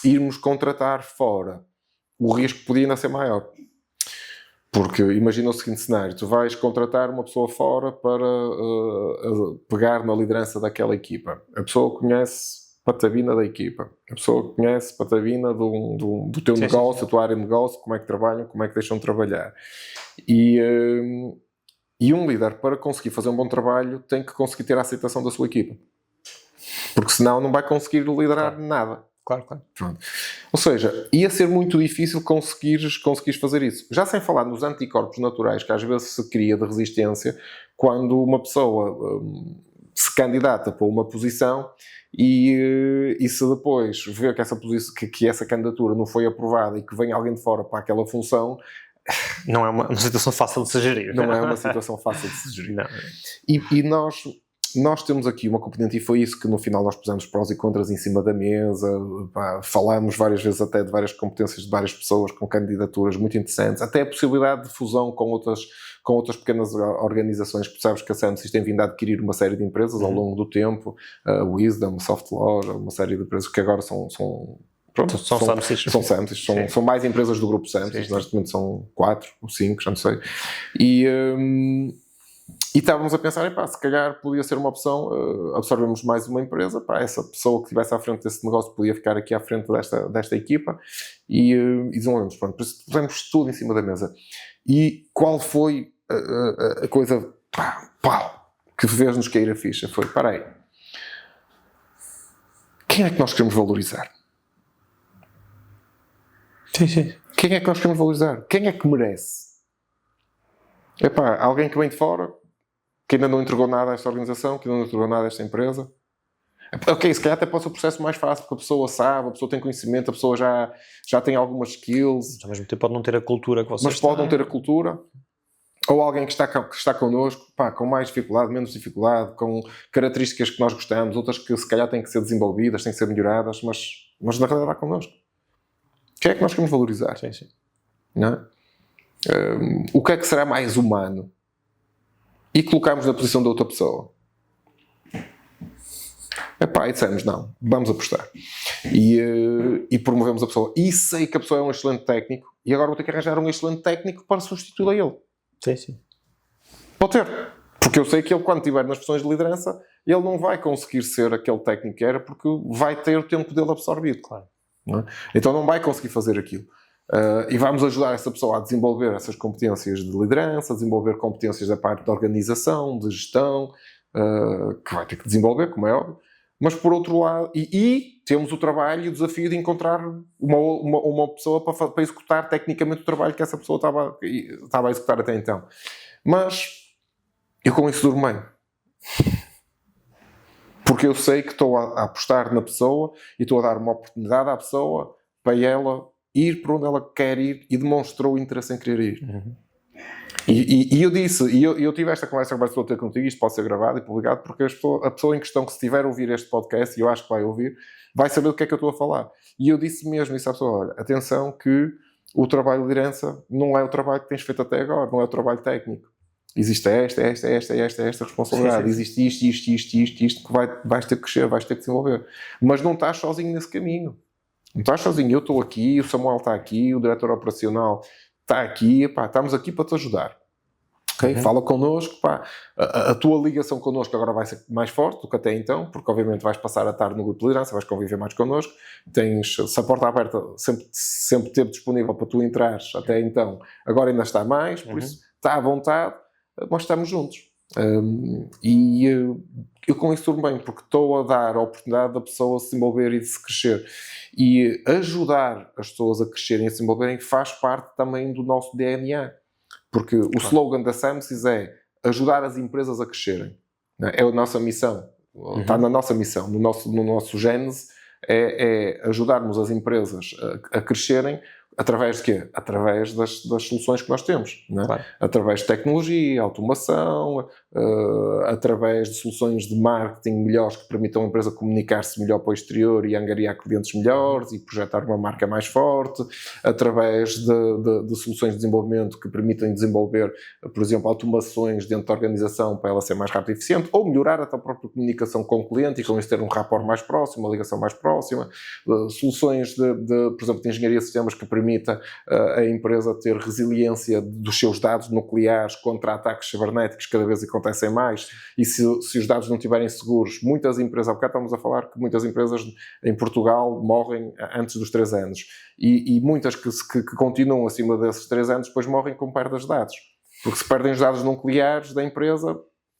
irmos contratar fora, o risco podia ainda ser maior. Porque imagina o seguinte cenário: tu vais contratar uma pessoa fora para pegar na liderança daquela equipa. A pessoa conhece patavina da equipa. A pessoa conhece patavina do teu negócio, a tua área de negócio, como é que trabalham, como é que deixam de trabalhar. E um líder, para conseguir fazer um bom trabalho, tem que conseguir ter a aceitação da sua equipa. Porque senão não vai conseguir liderar nada. Claro. Pronto. Ou seja, ia ser muito difícil conseguires fazer isso. Já sem falar nos anticorpos naturais que às vezes se cria de resistência quando uma pessoa se candidata para uma posição e se depois vê que essa candidatura não foi aprovada e que vem alguém de fora para aquela função. Não é uma situação fácil de se gerir. Não é uma situação fácil de se gerir. Não. E nós temos aqui uma componente, e foi isso que no final nós pusemos prós e contras em cima da mesa, falámos várias vezes até de várias competências de várias pessoas com candidaturas muito interessantes, até a possibilidade de fusão com outras pequenas organizações, que sabes que a Samsys tem vindo a adquirir uma série de empresas ao longo do tempo, a Wisdom, a Softlaw, uma série de empresas que agora são Samsys. São Samsys, são mais empresas do grupo Samsys, neste momento são 4 ou 5, já não sei. E estávamos a pensar, se calhar podia ser uma opção, absorvemos mais uma empresa, essa pessoa que estivesse à frente desse negócio podia ficar aqui à frente desta equipa e desenvolvemos. Pronto, por isso pusemos tudo em cima da mesa. E qual foi a coisa que fez-nos cair a ficha? Foi, espera aí, quem é que nós queremos valorizar? Sim. Quem é que nós queremos valorizar? Quem é que merece? Alguém que vem de fora, que ainda não entregou nada a esta organização, que ainda não entregou nada a esta empresa. Ok, se calhar até pode ser o processo mais fácil, porque a pessoa sabe, a pessoa tem conhecimento, a pessoa já tem algumas skills. Mas ao mesmo tempo pode não ter a cultura que vocês Mas pode não ter a cultura. Ou alguém que está connosco, com mais dificuldade, menos dificuldade, com características que nós gostamos, outras que se calhar têm que ser desenvolvidas, têm que ser melhoradas, mas na realidade está connosco. Quem é que nós queremos valorizar? Sim. Não é? O que é que será mais humano? E colocamos na posição da outra pessoa. E dissemos, não, vamos apostar. E promovemos a pessoa. E sei que a pessoa é um excelente técnico, e agora vou ter que arranjar um excelente técnico para substituir a ele. Sim. Pode ter. Porque eu sei que ele, quando estiver nas posições de liderança, ele não vai conseguir ser aquele técnico que era, porque vai ter o tempo dele absorvido. Claro. Não é? Então não vai conseguir fazer aquilo. E vamos ajudar essa pessoa a desenvolver essas competências de liderança, a desenvolver competências da parte de organização, de gestão, que vai ter que desenvolver, como é óbvio. Mas por outro lado, e temos o trabalho e o desafio de encontrar uma pessoa para executar tecnicamente o trabalho que essa pessoa estava a executar até então. Mas eu com isso durmo bem. Porque eu sei que estou a apostar na pessoa e estou a dar uma oportunidade à pessoa para ela ir para onde ela quer ir, e demonstrou o interesse em querer ir. Uhum. E eu disse, eu tive esta conversa que vai ter contigo, isto pode ser gravado e publicado, porque a pessoa em questão que se estiver a ouvir este podcast, e eu acho que vai ouvir, vai saber do que é que eu estou a falar. E eu disse mesmo isso à pessoa: olha, atenção que o trabalho de liderança não é o trabalho que tens feito até agora, não é o trabalho técnico. Existe esta responsabilidade, existe isto que vais ter que crescer, vais ter que desenvolver. Mas não estás sozinho nesse caminho. Não estás sozinho. Eu estou aqui, o Samuel está aqui, o diretor operacional está aqui, estamos aqui para te ajudar. Okay? Uhum. Fala connosco, a tua ligação connosco agora vai ser mais forte do que até então, porque obviamente vais passar a estar no grupo de liderança, vais conviver mais connosco, se a porta aberta sempre teve disponível para tu entrares até então, agora ainda está mais, por isso está à vontade, nós estamos juntos. Eu com isso tudo bem, porque estou a dar a oportunidade da pessoa se desenvolver e de se crescer. E ajudar as pessoas a crescerem e a se desenvolverem faz parte também do nosso DNA. Porque o slogan da Samsys é ajudar as empresas a crescerem. É a nossa missão. Está na nossa missão, no nosso gênese, é ajudarmos as empresas a crescerem Através de quê? Através das soluções que nós temos, não é? Claro. Através de tecnologia, automação, através de soluções de marketing melhores que permitam a empresa comunicar-se melhor para o exterior e angariar clientes melhores e projetar uma marca mais forte, através de soluções de desenvolvimento que permitem desenvolver, por exemplo, automações dentro da organização para ela ser mais rápida e eficiente, ou melhorar até a própria comunicação com o cliente e com isso ter um rapport mais próximo, uma ligação mais próxima, soluções por exemplo, de engenharia de sistemas que permita a empresa ter resiliência dos seus dados nucleares contra ataques cibernéticos, cada vez acontecem mais, e se os dados não estiverem seguros, muitas empresas, há bocado estamos a falar que muitas empresas em Portugal morrem antes dos 3 anos, e muitas que continuam acima desses 3 anos depois morrem com perdas de dados, porque se perdem os dados nucleares da empresa,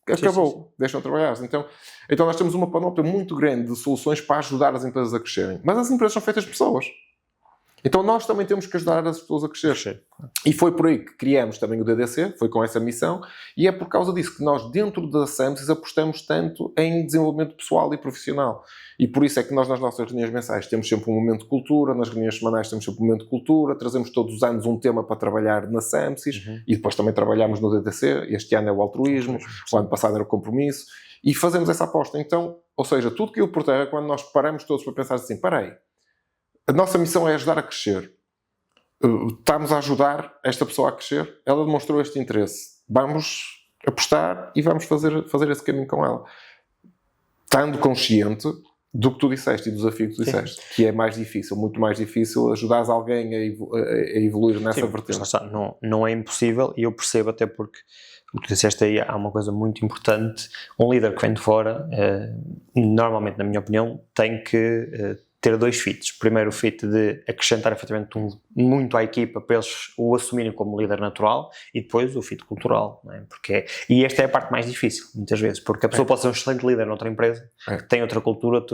acabou, sim. Deixam de trabalhar. Então nós temos uma panóplia muito grande de soluções para ajudar as empresas a crescerem, mas as empresas são feitas de pessoas. Então nós também temos que ajudar as pessoas a crescer. E foi por aí que criamos também o DDC, foi com essa missão, e é por causa disso que nós, dentro da Samsys, apostamos tanto em desenvolvimento pessoal e profissional. E por isso é que nós, nas nossas reuniões mensais, temos sempre um momento de cultura, nas reuniões semanais temos sempre um momento de cultura, trazemos todos os anos um tema para trabalhar na Samsys, e depois também trabalhamos no DDC, este ano é o altruísmo, o ano passado era o compromisso, e fazemos essa aposta. Então, ou seja, tudo que eu por terra, quando nós paramos todos para pensar assim, peraí, a nossa missão é ajudar a crescer. Estamos a ajudar esta pessoa a crescer. Ela demonstrou este interesse. Vamos apostar e vamos fazer esse caminho com ela. Estando consciente do que tu disseste e do desafio que tu disseste, que é mais difícil, muito mais difícil ajudares alguém a evoluir nessa vertente. Não é impossível, e eu percebo até porque, como tu disseste aí, há uma coisa muito importante. Um líder que vem de fora, normalmente, na minha opinião, tem que ter 2 fits. Primeiro, o fit de acrescentar efetivamente muito à equipa para eles o assumirem como líder natural, e depois o fit cultural, não é? E esta é a parte mais difícil, muitas vezes, porque a pessoa pode ser um excelente líder noutra empresa, que tem outra cultura.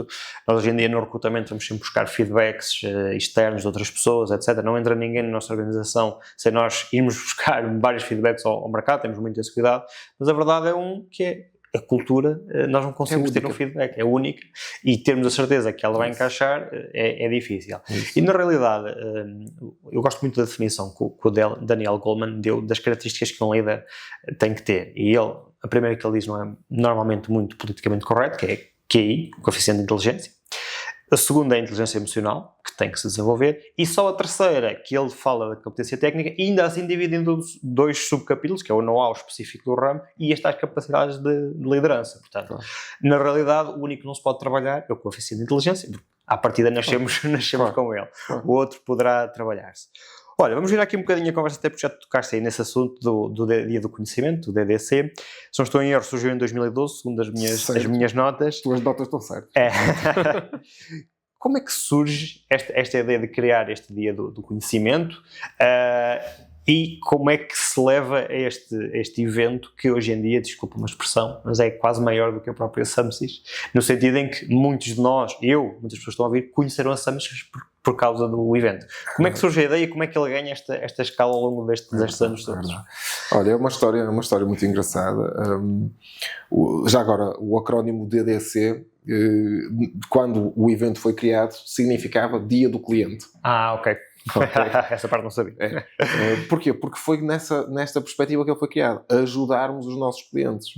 Nós hoje em dia no recrutamento vamos sempre buscar feedbacks externos de outras pessoas, etc. Não entra ninguém na nossa organização sem nós irmos buscar vários feedbacks ao mercado, temos muito esse cuidado, mas a verdade é que é a cultura, nós não conseguimos ter um feedback, é única, e termos a certeza que ela vai encaixar é difícil. Isso. E na realidade, eu gosto muito da definição que o Daniel Goleman deu das características que um líder tem que ter, e a primeira que ele diz não é normalmente muito politicamente correto, que é QI, coeficiente de inteligência. A segunda é a inteligência emocional, que tem que se desenvolver, e só a terceira, que ele fala da competência técnica, e ainda assim divide em 2 subcapítulos, que é o know-how específico do ramo e estas capacidades de liderança. Portanto, na realidade, o único que não se pode trabalhar é o coeficiente de inteligência, porque à partida nascemos com ele. O outro poderá trabalhar-se. Olha, vamos virar aqui um bocadinho a conversa, até porque já tocaste aí nesse assunto do Dia do Conhecimento, do DDC. Se não estou em erro, surgiu em 2012, segundo as minhas notas. As tuas notas estão certas. Como é que surge esta ideia de criar este Dia do Conhecimento e como é que se leva a este evento que hoje em dia, desculpa uma expressão, mas é quase maior do que a própria Samsys, no sentido em que muitos de nós, muitas pessoas estão a ouvir, conheceram a Samsys por causa do evento. Como é que surge a ideia e como é que ele ganha esta escala ao longo destes anos todos? Olha, é uma história muito engraçada. Já agora, o acrónimo DDC, quando o evento foi criado, significava Dia do Cliente. Ok. Essa parte não sabia. Porquê? Porque foi nesta perspectiva que ele foi criado, ajudarmos os nossos clientes.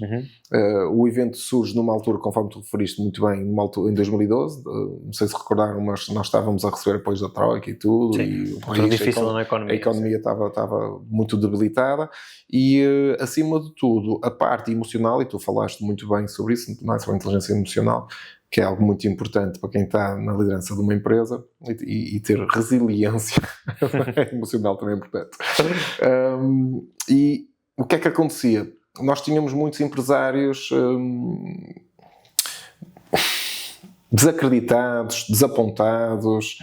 O evento surge numa altura, conforme tu referiste muito bem, em 2012, não sei se recordaram, mas nós estávamos a receber apoios da Troika e tudo. Sim, e difícil na economia. A economia estava muito debilitada e, acima de tudo, a parte emocional, e tu falaste muito bem sobre isso, não é só a inteligência emocional, que é algo muito importante para quem está na liderança de uma empresa, e ter resiliência emocional também é importante. E o que é que acontecia? Nós tínhamos muitos empresários desacreditados, desapontados,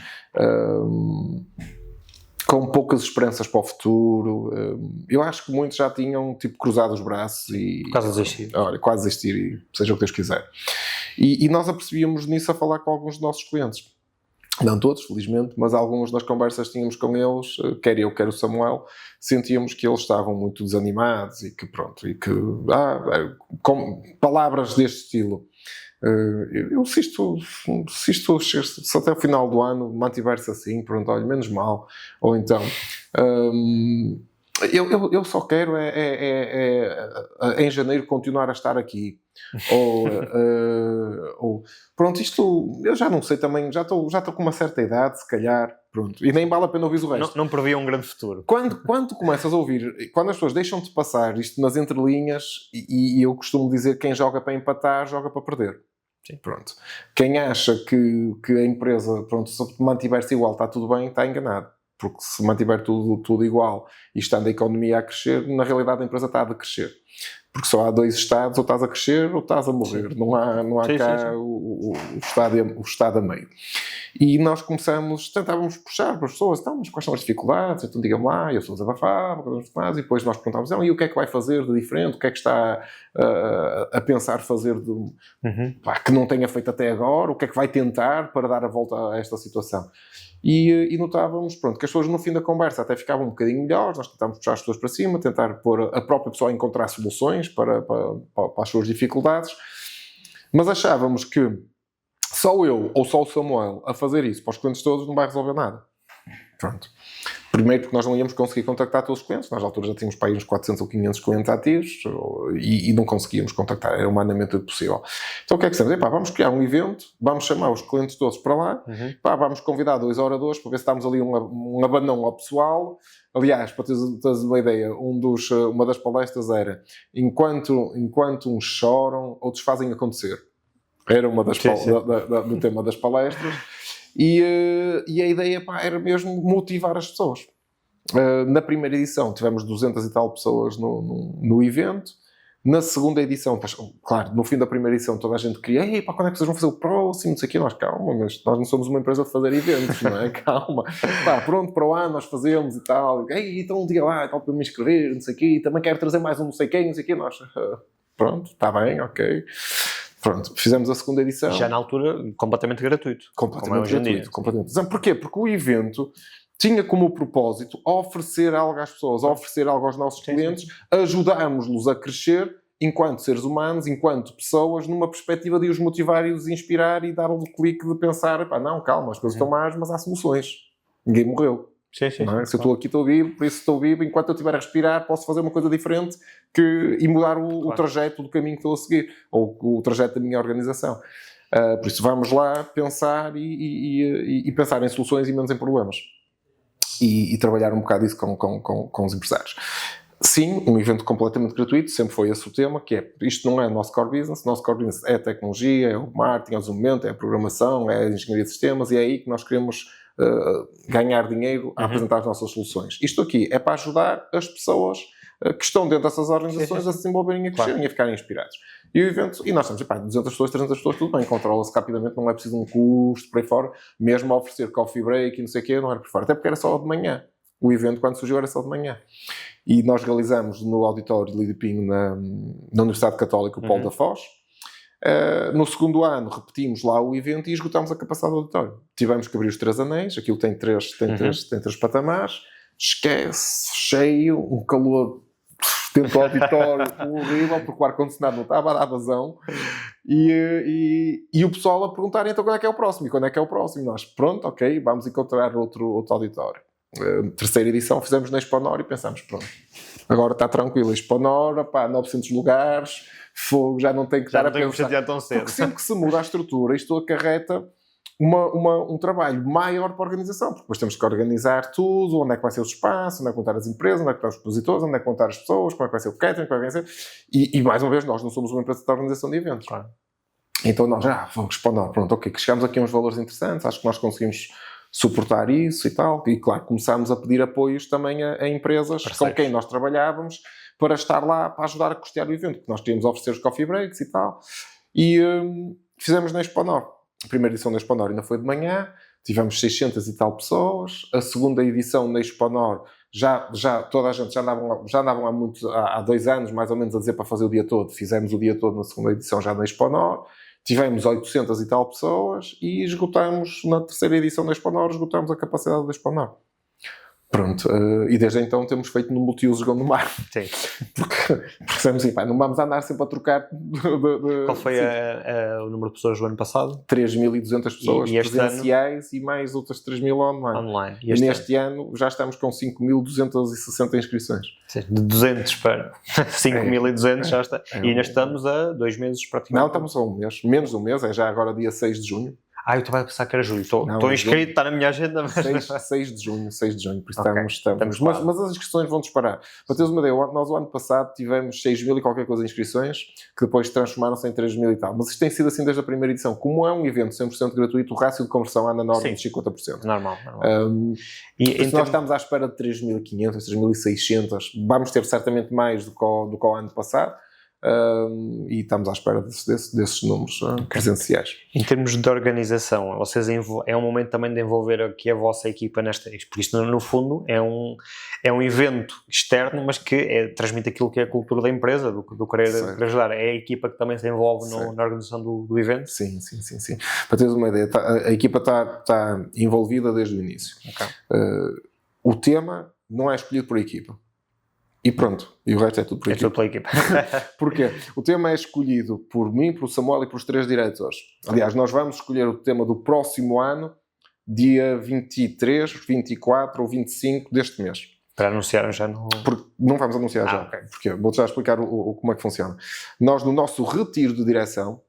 com poucas esperanças para o futuro. Eu acho que muitos já tinham cruzado os braços e quase desistir, e seja o que Deus quiser. E nós apercebíamos nisso a falar com alguns dos nossos clientes. Não todos, felizmente, mas alguns das conversas que tínhamos com eles, quer eu, quer o Samuel, sentíamos que eles estavam muito desanimados e que com palavras deste estilo. Se até o final do ano mantiver-se assim, pronto, olha, menos mal. Ou então, eu só quero em janeiro continuar a estar aqui. Ou pronto, isto eu já não sei também, já estou com uma certa idade, se calhar, pronto, e nem vale a pena ouvir o resto. Não previa um grande futuro. Quando começas a ouvir, quando as pessoas deixam-te passar isto nas entrelinhas, e eu costumo dizer que quem joga para empatar, joga para perder. Sim. Pronto. Quem acha que a empresa, pronto, se mantiver-se igual, está tudo bem, está enganado. Porque se mantiver tudo igual e estando a economia a crescer, na realidade a empresa está a decrescer. Porque só há 2 estados, ou estás a crescer ou estás a morrer. Sim. Não há sim, cá sim. O estado a meio. E nós tentávamos puxar para as pessoas, então, mas quais são as dificuldades? Então digam lá, eu sou desabafado, e depois nós perguntávamos, e o que é que vai fazer de diferente? O que é que está a pensar fazer que não tenha feito até agora? O que é que vai tentar para dar a volta a esta situação? E notávamos, pronto, que as pessoas no fim da conversa até ficavam um bocadinho melhores, nós tentávamos puxar as pessoas para cima, tentar pôr a própria pessoa a encontrar soluções para as suas dificuldades, mas achávamos que só eu ou só o Samuel a fazer isso para os clientes todos não vai resolver nada. Pronto. Primeiro porque nós não íamos conseguir contactar todos os clientes, nós à altura já tínhamos para aí uns 400 ou 500 clientes ativos e não conseguíamos contactar, era humanamente impossível. Então o que é que fizemos? Vamos criar um evento, vamos chamar os clientes todos para lá, vamos convidar 2 oradores para ver se estamos ali um abanão ao pessoal. Aliás, para teres uma ideia, uma das palestras era enquanto uns choram, outros fazem acontecer. Era uma do tema das palestras. E a ideia era mesmo motivar as pessoas. Na primeira edição tivemos 200 e tal pessoas no evento. Na segunda edição, claro, no fim da primeira edição toda a gente queria, quando é que vocês vão fazer o próximo? Não sei o quê. Nós, calma, mas nós não somos uma empresa de fazer eventos, não é? Calma. Pronto, para o ano nós fazemos e tal. Então um dia lá, tal, para me inscrever, não sei o quê. E também quero trazer mais um não sei quem, não sei o quê. Nós, pronto, está bem, ok. Pronto, fizemos a segunda edição. Já na altura, completamente gratuito. Completamente gratuito. Porquê? Porque o evento tinha como propósito oferecer algo às pessoas, oferecer algo aos nossos clientes, ajudarmos-los a crescer enquanto seres humanos, enquanto pessoas, numa perspectiva de os motivar e os inspirar e dar-lhe o clique de pensar, não, calma, as coisas estão más, mas há soluções. Ninguém morreu. Sim, não é? Se eu estou aqui, estou vivo, por isso estou vivo, enquanto eu estiver a respirar, posso fazer uma coisa diferente e mudar o trajeto do caminho que estou a seguir, ou o trajeto da minha organização. Por isso vamos lá pensar e pensar em soluções e menos em problemas. E trabalhar um bocado isso com os empresários. Sim, um evento completamente gratuito, sempre foi esse o tema, que é, isto não é o nosso core business é a tecnologia, é o marketing, é o desenvolvimento, é a programação, é a engenharia de sistemas, e é aí que nós queremos ganhar dinheiro a apresentar as nossas soluções. Isto aqui é para ajudar as pessoas que estão dentro dessas organizações a se desenvolverem, a crescerem e a ficarem inspirados. E o evento, e nós estamos, 200 pessoas, 300 pessoas, tudo bem, controla-se rapidamente, não é preciso um custo por aí fora, mesmo a oferecer coffee break e não sei o quê, não era por fora, até porque era só de manhã. O evento, quando surgiu, era só de manhã. E nós realizamos no auditório de Lidipinho, na Universidade Católica, o Paulo da Foz. No segundo ano, repetimos lá o evento e esgotámos a capacidade do auditório. Tivemos que abrir os 3 anéis, aquilo tem três patamares, esquece, cheio, um calor dentro do auditório horrível, porque o ar-condicionado não estava a dar vazão. E o pessoal a perguntar, então, quando é que é o próximo? E quando é que é o próximo? Nós, pronto, ok, vamos encontrar outro auditório. Terceira edição fizemos na Exponor e pensámos, pronto, agora está tranquilo, Exponor, 900 lugares, fogo, já não tem que estar a pensar tão cedo. Porque sempre que se muda a estrutura, isto acarreta um trabalho maior para a organização, porque depois temos que organizar tudo, onde é que vai ser o espaço, onde é que vão estar as empresas, onde é que estão os expositores, onde é que vão estar as pessoas, como é que vai ser o catering, como é que vai ser... E mais uma vez, nós não somos uma empresa de organização de eventos. Claro. Então nós, vamos Exponor, pronto, ok, que chegamos aqui a uns valores interessantes, acho que nós conseguimos suportar isso e tal, e claro, começámos a pedir apoios também a empresas com quem nós trabalhávamos para estar lá, para ajudar a custear o evento, porque nós queríamos oferecer os coffee breaks e tal, e fizemos na Exponor. A primeira edição da Exponor ainda foi de manhã, tivemos 600 e tal pessoas, a segunda edição da Exponor, já toda a gente já andavam há 2 anos, mais ou menos, a dizer para fazer o dia todo, fizemos o dia todo na segunda edição já na Exponor. Tivemos 800 e tal pessoas e esgotamos, na terceira edição da Exponor, esgotamos a capacidade da Exponor. Pronto, e desde então temos feito no multiuso Gondomar. Sim. Porque pensamos assim, pá, não vamos andar sempre a trocar Qual foi o número de pessoas do ano passado? 3.200 pessoas E este presenciais e mais outras 3.000 online. E E neste ano já estamos com 5.260 inscrições. Sim, de 200 para 5.200 já está. E ainda estamos a 2 meses praticamente. Não, estamos a um mês. Menos de um mês, é já agora dia 6 de junho. Eu estava a pensar que era julho. Estou inscrito, está na minha agenda. Mas... 6 de junho, por isso Okay. estamos. Mas as inscrições vão disparar. Para teres uma ideia, nós o ano passado tivemos 6.000 e qualquer coisa de inscrições, que depois transformaram-se em 3.000 e tal. Mas isto tem sido assim desde a primeira edição. Como é um evento 100% gratuito, o rácio de conversão anda na ordem de 50%. Normal. Então nós estamos à espera de 3.500, 3.600. Vamos ter certamente mais do que o ano passado. E estamos à espera desses números presenciais. Em termos de organização, vocês é um momento também de envolver aqui a vossa equipa nesta, por isso no fundo é um evento externo, mas que transmite aquilo que é a cultura da empresa, do querer ajudar. É a equipa que também se envolve na organização do evento? Sim. Para teres uma ideia, a equipa está envolvida desde o início. Okay. O tema não é escolhido por equipa. E pronto, e o resto é tudo por equipa. É tudo pela equipa. Porquê? O tema é escolhido por mim, pelo Samuel e pelos 3 diretores. Aliás, nós vamos escolher o tema do próximo ano, dia 23, 24 ou 25 deste mês. Para anunciar já no... Não vamos anunciar já. Okay. Porque vou-te já explicar como é que funciona. Nós, no nosso retiro de direção,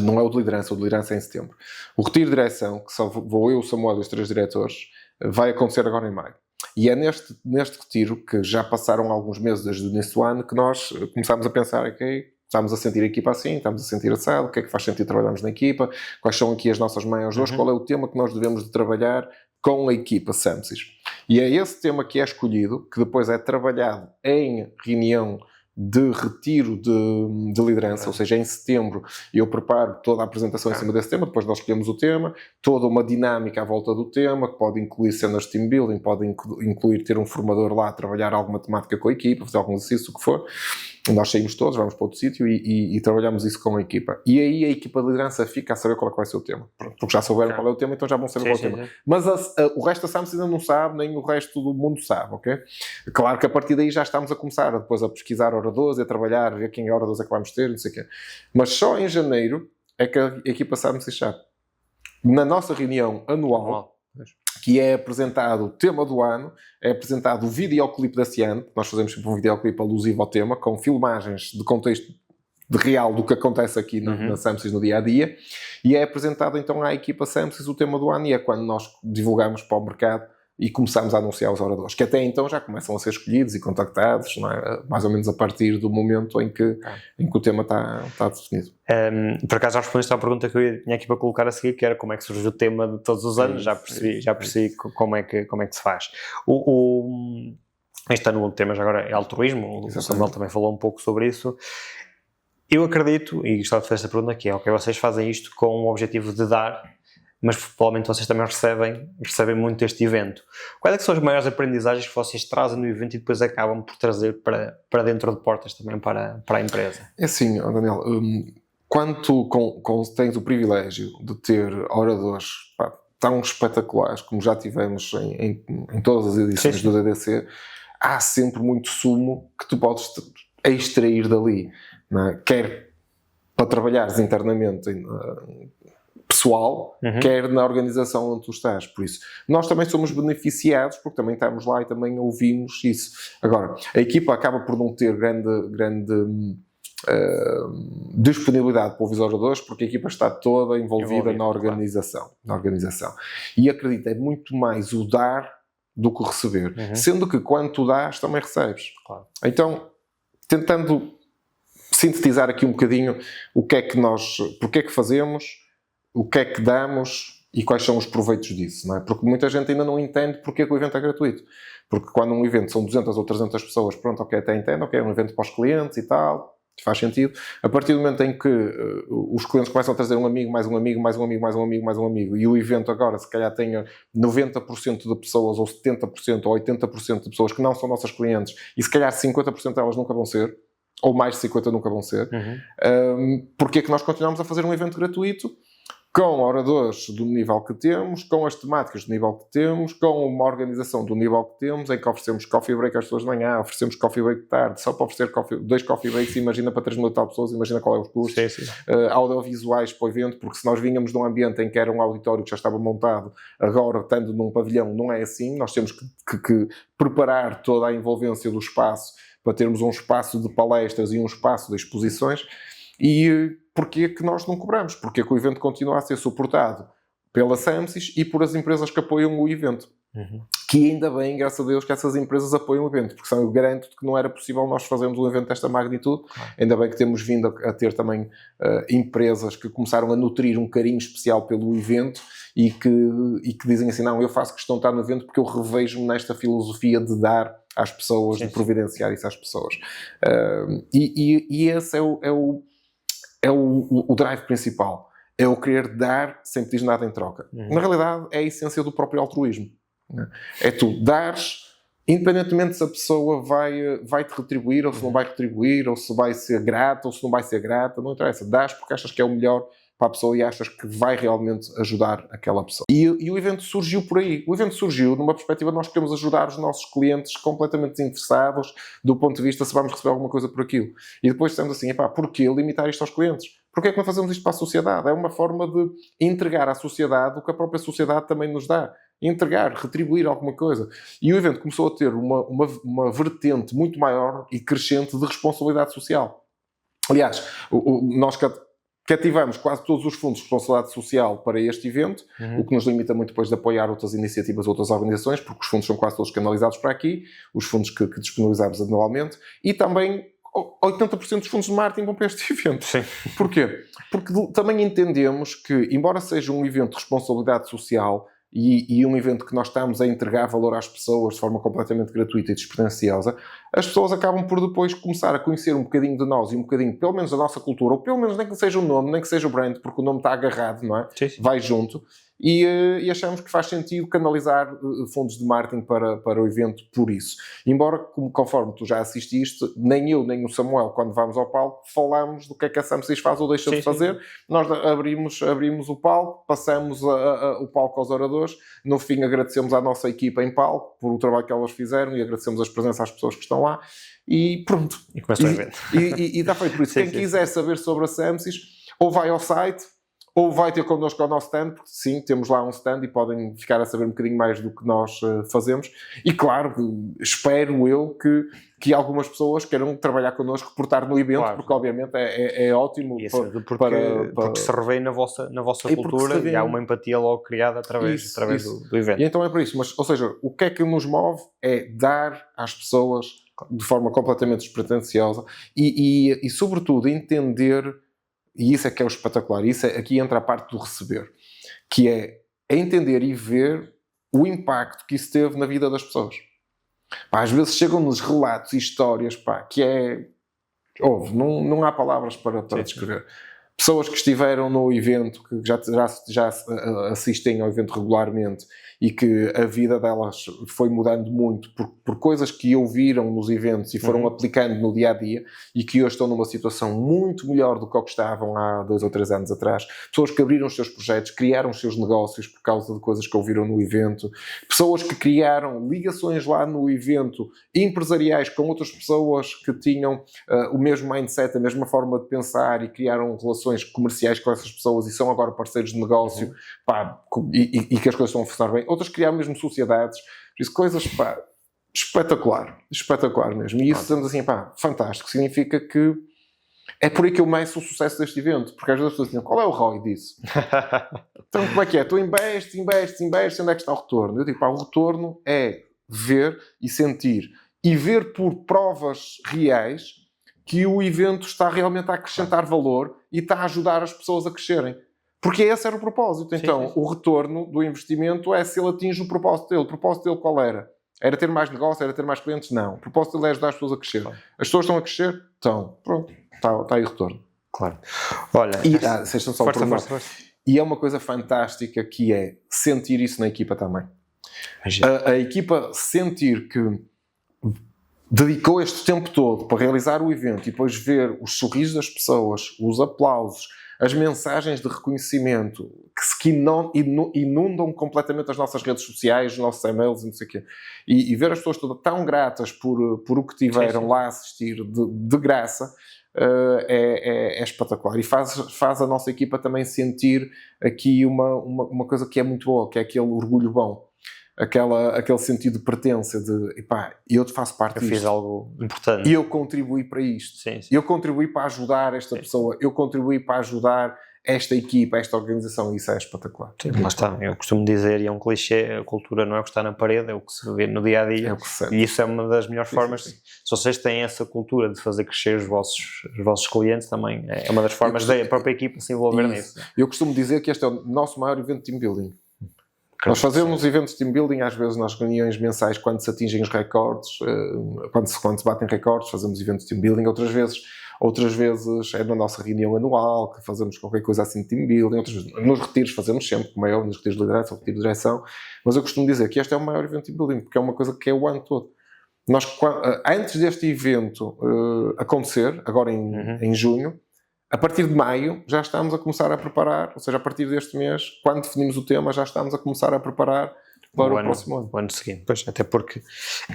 não é o de liderança é em setembro. O retiro de direção, que só vou eu, o Samuel e os 3 diretores, vai acontecer agora em maio. E é neste retiro, que já passaram alguns meses desde o início do ano, que nós começámos a pensar, ok, estamos a sentir a equipa assim, estamos a sentir assado, o que é que faz sentido trabalharmos na equipa, quais são aqui as nossas maiores dores, qual é o tema que nós devemos de trabalhar com a equipa SAMSIS. E é esse tema que é escolhido, que depois é trabalhado em reunião de retiro de liderança, ou seja, em setembro eu preparo toda a apresentação em cima desse tema, depois nós escolhemos o tema, toda uma dinâmica à volta do tema, que pode incluir cenas de team building, pode incluir ter um formador lá a trabalhar alguma temática com a equipa, fazer algum exercício, o que for. Nós saímos todos, vamos para outro sítio e trabalhamos isso com a equipa. E aí a equipa de liderança fica a saber qual é que vai ser o tema. Porque já souberam qual é o tema, então já vão saber qual é o tema. Mas o resto da SAMS ainda não sabe, nem o resto do mundo sabe, ok? Claro que a partir daí já estamos a começar depois a pesquisar oradores, a trabalhar, a ver quem é oradores é que vamos ter, não sei o quê. Mas só em janeiro é que a equipa sabe se sabe. Na nossa reunião anual, que é apresentado o tema do ano, é apresentado o videoclipe desse ano, nós fazemos sempre um videoclipe alusivo ao tema, com filmagens de contexto de real do que acontece aqui na SAMSIS no dia-a-dia, e é apresentado então à equipa SAMSIS o tema do ano, e é quando nós divulgamos para o mercado e começamos a anunciar os oradores, que até então já começam a ser escolhidos e contactados, não é? Mais ou menos a partir do momento em que o tema está definido. Por acaso já respondeste à pergunta que eu tinha aqui para colocar a seguir, que era como é que surge o tema de todos os anos, já percebi como é que se faz. Este ano o tema já agora é altruísmo, o Samuel também falou um pouco sobre isso. Eu acredito, e gostava de fazer esta pergunta, que é, ok, vocês fazem isto com o objetivo de dar, mas provavelmente vocês também recebem muito este evento. Quais é que são as maiores aprendizagens que vocês trazem no evento e depois acabam por trazer para dentro de portas também para a empresa? É assim, Daniel, quando tu tens o privilégio de ter oradores tão espetaculares como já tivemos em todas as edições do DDC, há sempre muito sumo que tu podes extrair dali, não é? Quer para trabalhares internamente pessoal, quer na organização onde tu estás. Por isso, nós também somos beneficiados, porque também estamos lá e também ouvimos isso. Agora, a equipa acaba por não ter grande disponibilidade para ouvir os oradores, porque a equipa está toda envolvida na organização. E acredito, é muito mais o dar do que o receber. Sendo que quando tu dás, também recebes. Claro. Então, tentando sintetizar aqui um bocadinho porque é que fazemos, o que é que damos e quais são os proveitos disso, não é? Porque muita gente ainda não entende porque é que o evento é gratuito. Porque quando um evento são 200 ou 300 pessoas, pronto, ok, até entendo, ok, é um evento para os clientes e tal, faz sentido. A partir do momento em que os clientes começam a trazer um amigo, mais um amigo, mais um amigo, mais um amigo, mais um amigo, e o evento agora, se calhar, tenha 90% de pessoas, ou 70%, ou 80% de pessoas que não são nossas clientes, e se calhar 50% delas nunca vão ser, ou mais de 50% nunca vão ser, porque é que nós continuamos a fazer um evento gratuito? com oradores do nível que temos, com as temáticas do nível que temos, com uma organização do nível que temos, em que oferecemos coffee break às pessoas de manhã, oferecemos coffee break de tarde, só para oferecer 2 coffee breaks, imagina para 3.000 tal pessoas, imagina qual é o custo. Audiovisuais para o evento, porque se nós vínhamos de um ambiente em que era um auditório que já estava montado, agora estando num pavilhão não é assim, nós temos que preparar toda a envolvência do espaço para termos um espaço de palestras e um espaço de exposições. E porquê que nós não cobramos? Porque que o evento continua a ser suportado pela SAMSIS e por as empresas que apoiam o evento. Que ainda bem, graças a Deus, que essas empresas apoiam o evento, porque senão eu garanto que não era possível nós fazermos um evento desta magnitude. Ainda bem que temos vindo a ter também empresas que começaram a nutrir um carinho especial pelo evento e que dizem assim, não, eu faço questão de estar no evento porque eu revejo-me nesta filosofia de dar às pessoas, de providenciar isso às pessoas. E esse é o drive principal. É o querer dar sem pedir nada em troca. Na realidade, é a essência do próprio altruísmo. É tu dares, independentemente se a pessoa vai-te retribuir ou se não vai retribuir, ou se vai ser grata ou se não vai ser grata, não interessa. Dás porque achas que é o melhor para a pessoa e achas que vai realmente ajudar aquela pessoa. E o evento surgiu por aí. O evento surgiu numa perspectiva de nós queremos ajudar os nossos clientes completamente desinteressados do ponto de vista se vamos receber alguma coisa por aquilo. E depois dissemos assim, porquê limitar isto aos clientes? Porquê é que não fazemos isto para a sociedade? É uma forma de entregar à sociedade o que a própria sociedade também nos dá. Entregar, retribuir alguma coisa. E o evento começou a ter uma vertente muito maior e crescente de responsabilidade social. Aliás, nós cativamos quase todos os fundos de responsabilidade social para este evento, o que nos limita muito depois de apoiar outras iniciativas, outras organizações, porque os fundos são quase todos canalizados para aqui, os fundos que disponibilizamos anualmente, e também 80% dos fundos de marketing vão para este evento. Sim. Porquê? Porque também entendemos que, embora seja um evento de responsabilidade social e um evento que nós estamos a entregar valor às pessoas de forma completamente gratuita e despretensiosa, as pessoas acabam por depois começar a conhecer um bocadinho de nós e um bocadinho, pelo menos, da nossa cultura, ou pelo menos nem que seja o nome, nem que seja o brand, porque o nome está agarrado, não é? Sim. Vai junto. E achamos que faz sentido canalizar fundos de marketing para o evento por isso. Embora, conforme tu já assististe, nem eu nem o Samuel, quando vamos ao palco, falamos do que é que a SAMSIS faz ou deixa de fazer. Sim. Nós abrimos o palco, passamos o palco aos oradores, no fim agradecemos à nossa equipa em palco por o trabalho que elas fizeram e agradecemos as presenças às pessoas que estão lá e pronto. E começa o evento. E está feito por isso. Quem quiser saber sobre a SAMSIS, ou vai ao site, ou vai ter connosco ao nosso stand, porque sim, temos lá um stand e podem ficar a saber um bocadinho mais do que nós fazemos. E claro, espero eu que algumas pessoas queiram trabalhar connosco por estar no evento, claro. Porque obviamente é ótimo. Porque se revê na vossa cultura e há uma empatia logo criada através do evento. E então é por isso. Mas, ou seja, o que é que nos move é dar às pessoas de forma completamente despretensiosa e sobretudo, entender. E isso é que é o espetacular. Aqui entra a parte do receber. Que é entender e ver o impacto que isso teve na vida das pessoas. Às vezes chegam-nos relatos e histórias que é... não há palavras para descrever. Pessoas que estiveram no evento, que já assistem ao evento regularmente e que a vida delas foi mudando muito por coisas que ouviram nos eventos e foram aplicando no dia-a-dia e que hoje estão numa situação muito melhor do que estavam há 2 ou 3 anos atrás. Pessoas que abriram os seus projetos, criaram os seus negócios por causa de coisas que ouviram no evento. Pessoas que criaram ligações lá no evento empresariais com outras pessoas que tinham o mesmo mindset, a mesma forma de pensar e criaram relações comerciais com essas pessoas e são agora parceiros de negócio e que as coisas estão a funcionar bem. Outras criaram mesmo sociedades, isso, coisas espetacular mesmo. E isso, estamos assim, fantástico. Significa que é por aí que eu meço o sucesso deste evento, porque às vezes as pessoas dizem, qual é o ROI disso? Então como é que é? Tu investes, onde é que está o retorno? Eu digo, o retorno é ver e sentir e ver por provas reais que o evento está realmente a acrescentar valor e está a ajudar as pessoas a crescerem. Porque esse era o propósito. Então, o retorno do investimento é se ele atinge o propósito dele. O propósito dele qual era? Era ter mais negócio? Era ter mais clientes? Não. O propósito dele é ajudar as pessoas a crescer. As pessoas estão a crescer? Estão. Pronto. Está aí o retorno. Claro. Olha... vocês estão só força. E é uma coisa fantástica que é sentir isso na equipa também. A equipa sentir que dedicou este tempo todo para realizar o evento e depois ver os sorrisos das pessoas, os aplausos, as mensagens de reconhecimento que inundam completamente as nossas redes sociais, os nossos e-mails e não sei o quê. E ver as pessoas todas tão gratas por o que tiveram lá a assistir de graça, é espetacular. E faz a nossa equipa também sentir aqui uma coisa que é muito boa, que é aquele orgulho bom. Aquele sentido de pertença, de epá, eu faço parte disto. Eu fiz algo importante. E eu contribuí para isto. Sim. Eu contribuí para ajudar esta pessoa. Eu contribuí para ajudar esta equipa, esta organização. E isso é espetacular. Sim, lá está. Eu costumo dizer, e é um clichê, a cultura não é o que está na parede, é o que se vê no dia-a-dia. É o que se sente. E isso é uma das melhores formas. Sim. Se vocês têm essa cultura de fazer crescer os vossos clientes, também é uma das formas da própria equipa se envolver nisso. Eu costumo dizer que este é o nosso maior evento de team building. Nós fazemos eventos de team building, às vezes nas reuniões mensais, quando se atingem os recordes, quando se batem recordes, fazemos eventos de team building. Outras vezes é na nossa reunião anual, que fazemos qualquer coisa assim de team building. Outras vezes, nos retiros fazemos sempre, como é óbvio, nos retiros de liderança, ou retiro de direção. Mas eu costumo dizer que este é o maior evento de team building, porque é uma coisa que é o ano todo. Nós, antes deste evento acontecer, agora em junho, a partir de maio já estamos a começar a preparar, ou seja, a partir deste mês, quando definimos o tema, já estamos a começar a preparar para o próximo ano. O ano seguinte, pois, até porque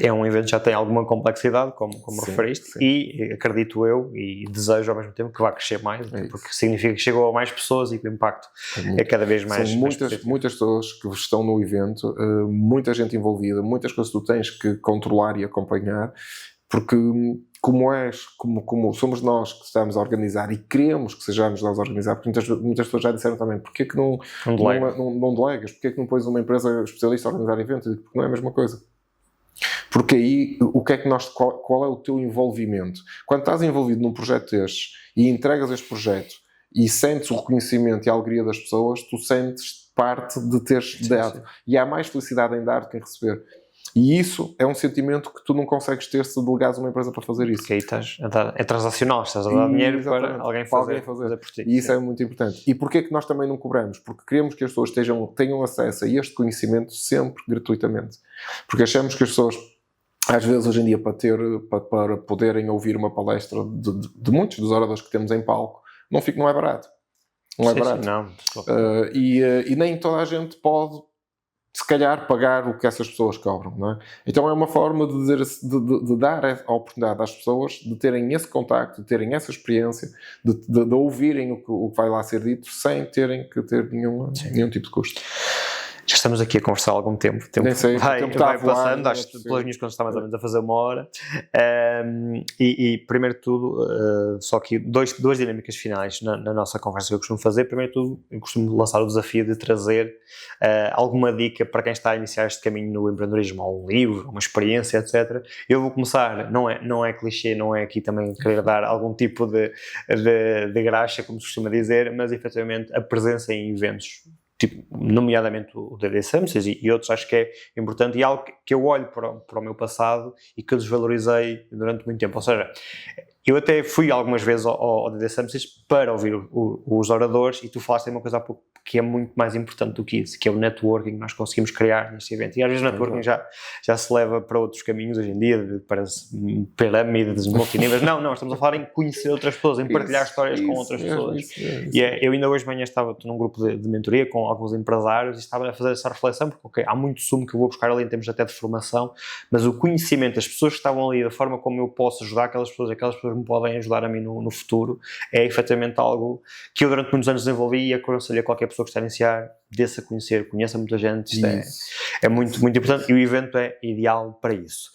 é um evento que já tem alguma complexidade, como referiste, e acredito eu, e desejo ao mesmo tempo que vá crescer mais, porque significa que chegou a mais pessoas e que o impacto é cada vez mais. São muitas pessoas que estão no evento, muita gente envolvida, muitas coisas que tu tens que controlar e acompanhar, porque como somos nós que estamos a organizar e queremos que sejamos nós a organizar, porque muitas pessoas já disseram também, porquê que não delegas? Porquê que não pões uma empresa especialista a organizar eventos? Eu digo, porque não é a mesma coisa. Porque aí, qual é o teu envolvimento? Quando estás envolvido num projeto deste e entregas este projeto e sentes o reconhecimento e a alegria das pessoas, tu sentes parte de teres dado. E há mais felicidade em dar do que em receber. E isso é um sentimento que tu não consegues ter se delegares uma empresa para fazer isso. Porque aí estás a dar, é transacional, estás a dar dinheiro para alguém fazer por ti. E isso é muito importante. E porquê que nós também não cobramos? Porque queremos que as pessoas tenham acesso a este conhecimento sempre gratuitamente. Porque achamos que as pessoas, às vezes hoje em dia, para poderem ouvir uma palestra de muitos dos oradores que temos em palco, não é barato. Não é barato. Não. E nem toda a gente pode, se calhar, pagar o que essas pessoas cobram, não é? Então é uma forma de dar a oportunidade às pessoas de terem esse contacto, de terem essa experiência, de ouvirem o que vai lá ser dito sem terem que ter nenhum tipo de custo. Já estamos aqui a conversar há algum tempo. Nem sei, vai passando, acho que pelas minhas contas está mais ou menos a fazer 1 hora. E primeiro de tudo, só aqui duas dinâmicas finais na nossa conversa que eu costumo fazer. Primeiro de tudo, eu costumo lançar o desafio de trazer alguma dica para quem está a iniciar este caminho no empreendedorismo, ou um livro, uma experiência, etc. Eu vou começar, não é clichê, não é aqui também querer dar algum tipo de graxa, como se costuma dizer, mas efetivamente a presença em eventos, tipo, nomeadamente o DD Summits e outros, acho que é importante e algo que eu olho para o meu passado e que eu desvalorizei durante muito tempo. Ou seja, eu até fui algumas vezes ao DD Summits para ouvir os oradores, e tu falaste de uma coisa há pouco que é muito mais importante do que isso, que é o networking que nós conseguimos criar neste evento. E às vezes o networking já se leva para outros caminhos hoje em dia, para pirâmides, multiníveis. Não, estamos a falar em conhecer outras pessoas, em partilhar histórias com outras pessoas. E eu ainda hoje de manhã estava num grupo de mentoria com alguns empresários e estava a fazer essa reflexão, porque há muito sumo que eu vou buscar ali em termos até de formação, mas o conhecimento das pessoas que estavam ali, da forma como eu posso ajudar aquelas pessoas me podem ajudar a mim no futuro, é efetivamente algo que eu durante muitos anos desenvolvi e aconselho a qualquer pessoa que está a iniciar, desse a conhecer, conheça muita gente, isto é muito, muito importante, e o evento é ideal para isso.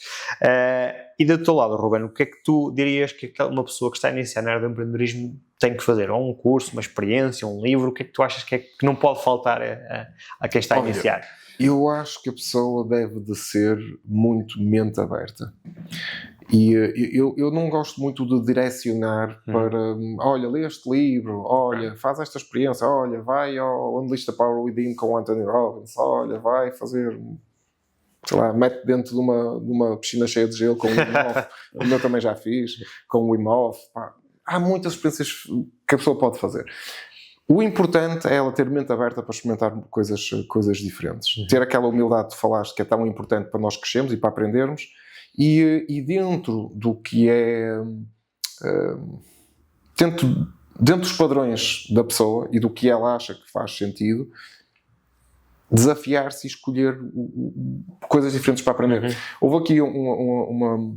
E do teu lado, Ruben, o que é que tu dirias que uma pessoa que está a iniciar na área do empreendedorismo tem que fazer? Ou um curso, uma experiência, um livro, o que é que tu achas que não pode faltar a quem está a iniciar? Eu acho que a pessoa deve de ser muito mente aberta. E eu não gosto muito de direcionar para, olha, lê este livro, olha, faz esta experiência, olha, vai ao Unleash the Power Within com o Anthony Robbins, olha, vai fazer, sei lá, mete dentro de uma piscina cheia de gelo com o Wim Hof, como eu também já fiz, com o Wim Hof. Pá. Há muitas experiências que a pessoa pode fazer. O importante é ela ter mente aberta para experimentar coisas diferentes. Ter aquela humildade que falaste, que é tão importante para nós crescermos e para aprendermos, E dentro do que é... dentro dos padrões da pessoa e do que ela acha que faz sentido, desafiar-se e escolher coisas diferentes para aprender. Houve aqui uma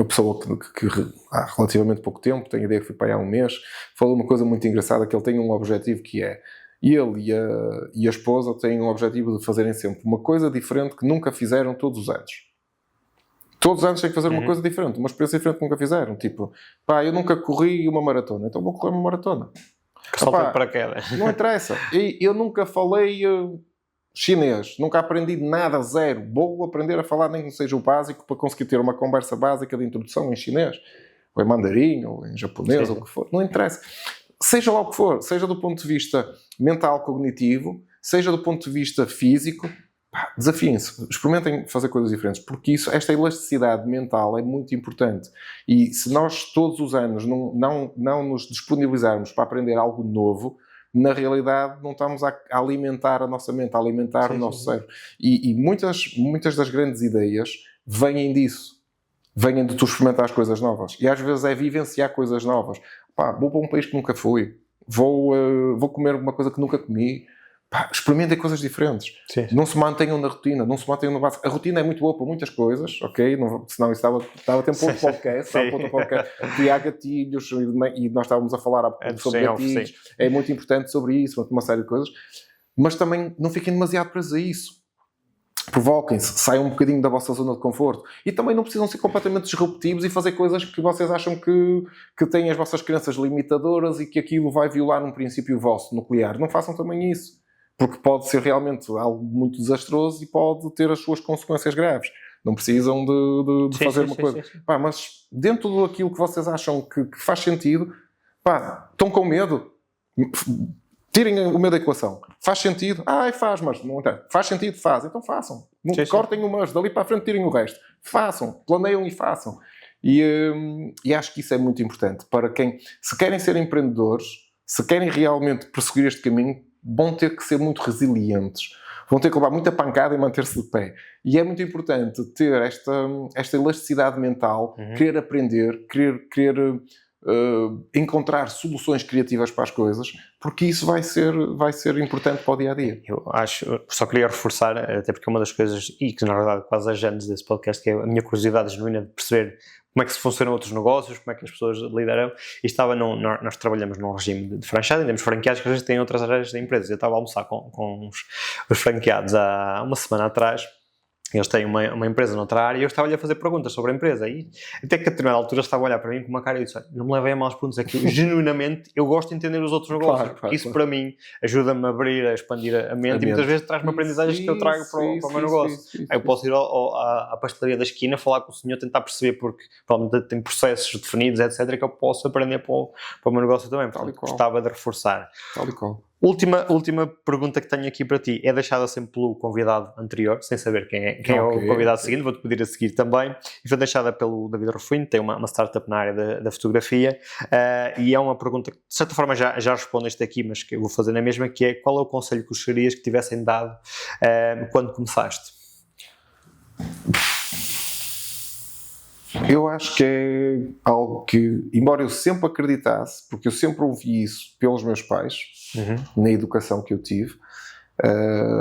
pessoa que há relativamente pouco tempo, tenho a ideia que foi para aí há um mês, falou uma coisa muito engraçada, que ele tem um objetivo que é, ele e a esposa têm um objetivo de fazerem sempre uma coisa diferente que nunca fizeram todos os anos. Todos os anos têm que fazer uma coisa diferente, uma experiência diferente que nunca fizeram. Tipo, eu nunca corri uma maratona, então vou correr uma maratona. Salta de paraquedas. Não interessa. E eu nunca falei chinês, nunca aprendi nada, zero. Vou aprender a falar nem que seja o básico para conseguir ter uma conversa básica de introdução em chinês, ou em mandarim, ou em japonês, ou o que for. Não interessa. Seja lá o que for, seja do ponto de vista mental, cognitivo, seja do ponto de vista físico, desafiem-se, experimentem fazer coisas diferentes, porque esta elasticidade mental é muito importante. E se nós todos os anos não nos disponibilizarmos para aprender algo novo, na realidade não estamos a alimentar a nossa mente, a alimentar o nosso cérebro. E muitas das grandes ideias vêm disso. Vêm de tu experimentar as coisas novas. E às vezes é vivenciar coisas novas. Vou para um país que nunca fui. Vou comer uma coisa que nunca comi. Experimentem coisas diferentes. Sim. Não se mantenham na rotina, não se mantenham no básico. A rotina é muito boa para muitas coisas, ok? Senão isso estava tempo para outro podcast. Criar gatilhos, e nós estávamos a falar sobre gatilhos. É muito importante sobre isso, uma série de coisas. Mas também não fiquem demasiado presos a isso. Provoquem-se, saiam um bocadinho da vossa zona de conforto. E também não precisam ser completamente disruptivos e fazer coisas que vocês acham que têm as vossas crenças limitadoras e que aquilo vai violar um princípio vosso nuclear. Não façam também isso. Porque pode ser realmente algo muito desastroso e pode ter as suas consequências graves. Não precisam de fazer uma coisa. Mas dentro daquilo que vocês acham que faz sentido, estão com medo, tirem o medo da equação. Faz sentido? Faz, mas não tem. Faz sentido? Faz. Então façam. Cortem o mas, dali para a frente tirem o resto. Façam. Planeiam e façam. E acho que isso é muito importante para quem, se querem ser empreendedores, se querem realmente perseguir este caminho, vão ter que ser muito resilientes, vão ter que levar muita pancada e manter-se de pé. E é muito importante ter esta elasticidade mental, querer aprender, querer encontrar soluções criativas para as coisas, porque isso vai ser importante para o dia-a-dia. Eu só queria reforçar, até porque uma das coisas, e que na verdade quase a gênese desse podcast, que é a minha curiosidade genuína de perceber como é que se funcionam outros negócios, como é que as pessoas lideram. Nós trabalhamos num regime de franchise, temos franqueados que às vezes têm outras áreas da empresa. Eu estava a almoçar com os franqueados há uma semana atrás. Eles têm uma empresa noutra área e eu estava-lhe a fazer perguntas sobre a empresa. E até que a determinada altura eles estavam a olhar para mim com uma cara e eu disse: não me levem a mal as perguntas, é que genuinamente eu gosto de entender os outros negócios. Porque isso para mim ajuda-me a abrir, a expandir a mente e muitas vezes traz-me aprendizagens que eu trago para o meu negócio. Eu posso ir à pastelaria da esquina, falar com o senhor, tentar perceber, porque provavelmente tem processos definidos, etc., que eu posso aprender para o meu negócio também. Portanto, gostava de reforçar. Tal e qual. Última pergunta que tenho aqui para ti é deixada sempre pelo convidado anterior, sem saber quem é o convidado seguinte, vou-te pedir a seguir também, e foi deixada pelo David Rufino, tem uma startup na área da fotografia, e é uma pergunta que de certa forma já respondeste aqui, mas que eu vou fazer na mesma, que é: qual é o conselho que gostarias que tivessem dado quando começaste? Eu acho que é algo que, embora eu sempre acreditasse, porque eu sempre ouvi isso pelos meus pais, na educação que eu tive,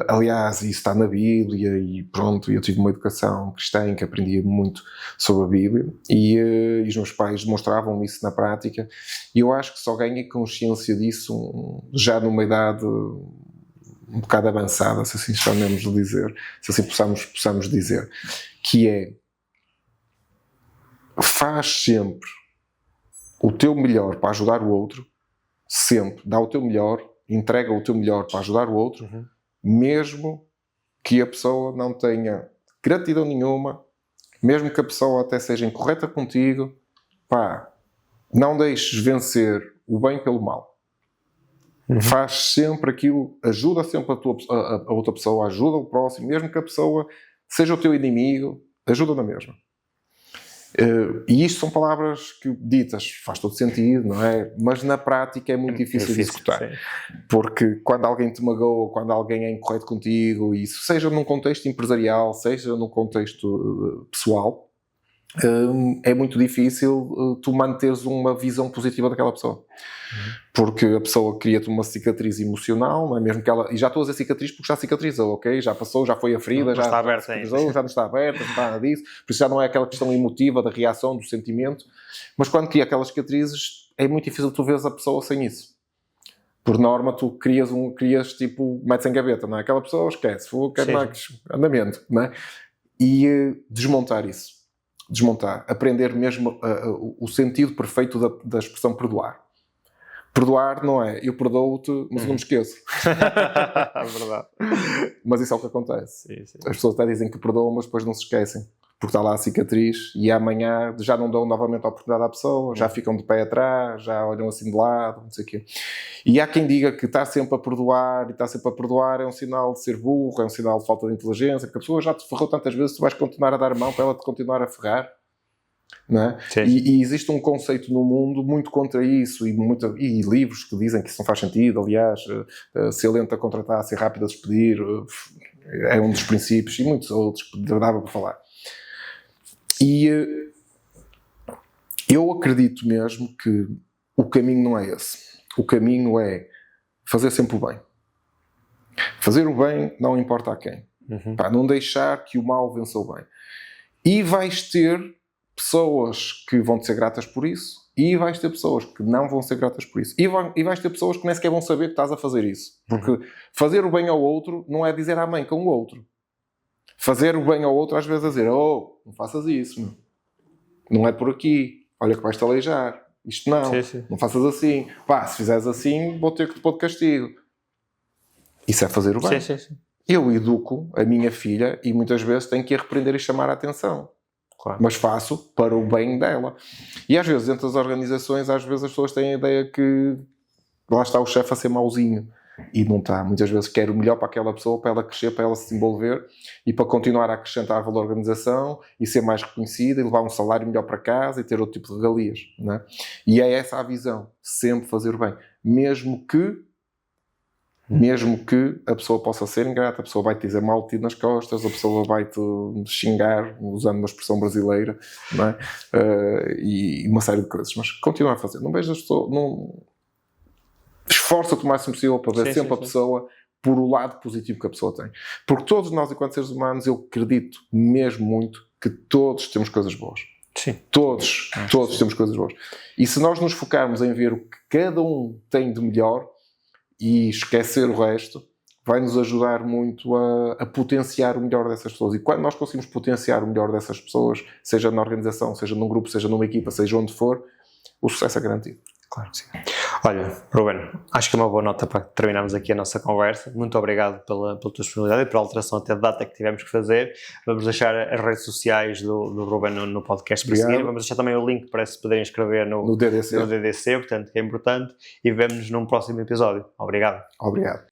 aliás, isso está na Bíblia e pronto, eu tive uma educação cristã em que aprendia muito sobre a Bíblia e os meus pais demonstravam isso na prática, e eu acho que só ganhei consciência disso já numa idade um bocado avançada, se assim chamamos de dizer, se assim possamos dizer, que é: faz sempre o teu melhor para ajudar o outro, sempre, dá o teu melhor, entrega o teu melhor para ajudar o outro, mesmo que a pessoa não tenha gratidão nenhuma, mesmo que a pessoa até seja incorreta contigo, não deixes vencer o bem pelo mal. Faz sempre aquilo, ajuda sempre a outra pessoa, ajuda o próximo, mesmo que a pessoa seja o teu inimigo, ajuda na mesma. E isto são palavras que ditas faz todo sentido, não é? Mas na prática é muito difícil de executar. Sim. Porque quando alguém te magoa, quando alguém é incorreto contigo, isso seja num contexto empresarial, seja num contexto pessoal, é muito difícil tu manteres uma visão positiva daquela pessoa. Porque a pessoa cria-te uma cicatriz emocional, não é? Mesmo que ela... E já estou a dizer cicatriz porque já cicatrizou, ok? Já passou, já foi a ferida, já está aberta ainda. Já não está aberta, não está nada disso. Por isso já não é aquela questão emotiva da reação, do sentimento. Mas quando cria aquelas cicatrizes, é muito difícil tu veres a pessoa sem isso. Por norma, tu crias tipo, metes em gaveta, não é? Aquela pessoa esquece, quer mais andamento, não é? E desmontar isso. Desmontar. Aprender mesmo o sentido perfeito da expressão perdoar. Perdoar não é eu perdoo-te, mas eu não me esqueço. É verdade. Mas isso é o que acontece. Sim. As pessoas até dizem que perdoam, mas depois não se esquecem. Porque está lá a cicatriz e amanhã já não dão novamente a oportunidade à pessoa, já ficam de pé atrás, já olham assim de lado, não sei o quê. E há quem diga que está sempre a perdoar e está sempre a perdoar é um sinal de ser burro, é um sinal de falta de inteligência, porque a pessoa já te ferrou tantas vezes, tu vais continuar a dar a mão para ela te continuar a ferrar. Não é? E existe um conceito no mundo muito contra isso e livros que dizem que isso não faz sentido. Aliás, ser lento a contratar, ser rápido a despedir é um dos princípios e muitos outros que dava para falar. E eu acredito mesmo que o caminho não é esse. O caminho é fazer sempre o bem. Fazer o bem não importa a quem. Para não deixar que o mal vença o bem. E vais ter pessoas que vão te ser gratas por isso e vais ter pessoas que não vão ser gratas por isso. E vais ter pessoas que nem sequer vão saber que estás a fazer isso. Porque fazer o bem ao outro não é dizer amém com o outro. Fazer o bem ao outro às vezes é dizer não faças isso, meu. Não é por aqui, olha que vais-te aleijar, isto não, não faças assim, se fizeres assim vou ter que te pôr de castigo. Isso é fazer o bem. Sim. Eu educo a minha filha e muitas vezes tenho que a repreender e chamar a atenção. Claro. Mas faço para o bem dela. E às vezes dentro das organizações, às vezes as pessoas têm a ideia que lá está o chefe a ser mauzinho. E não está. Muitas vezes quer o melhor para aquela pessoa, para ela crescer, para ela se desenvolver e para continuar a acrescentar valor à organização e ser mais reconhecida e levar um salário melhor para casa e ter outro tipo de regalias. Não é? E é essa a visão. Sempre fazer o bem. Mesmo que a pessoa possa ser ingrata, a pessoa vai te dizer mal de ti nas costas, a pessoa vai te xingar, usando uma expressão brasileira, não é? E uma série de coisas. Mas continua a fazer. Não vejas as pessoas... Esforça-te o máximo possível para ver sempre a pessoa por o lado positivo que a pessoa tem. Porque todos nós, enquanto seres humanos, eu acredito mesmo muito que todos temos coisas boas. Sim. Todos temos coisas boas. E se nós nos focarmos em ver o que cada um tem de melhor e esquecer o resto, vai nos ajudar muito a potenciar o melhor dessas pessoas. E quando nós conseguimos potenciar o melhor dessas pessoas, seja na organização, seja num grupo, seja numa equipa, seja onde for, o sucesso é garantido. Claro que sim. Olha, Ruben, acho que é uma boa nota para terminarmos aqui a nossa conversa. Muito obrigado pela tua disponibilidade e pela alteração até de data que tivemos que fazer. Vamos deixar as redes sociais do Ruben no podcast para seguir. Vamos deixar também o link para se poderem inscrever no DDC, portanto, que é importante. E vemo-nos num próximo episódio. Obrigado. Obrigado.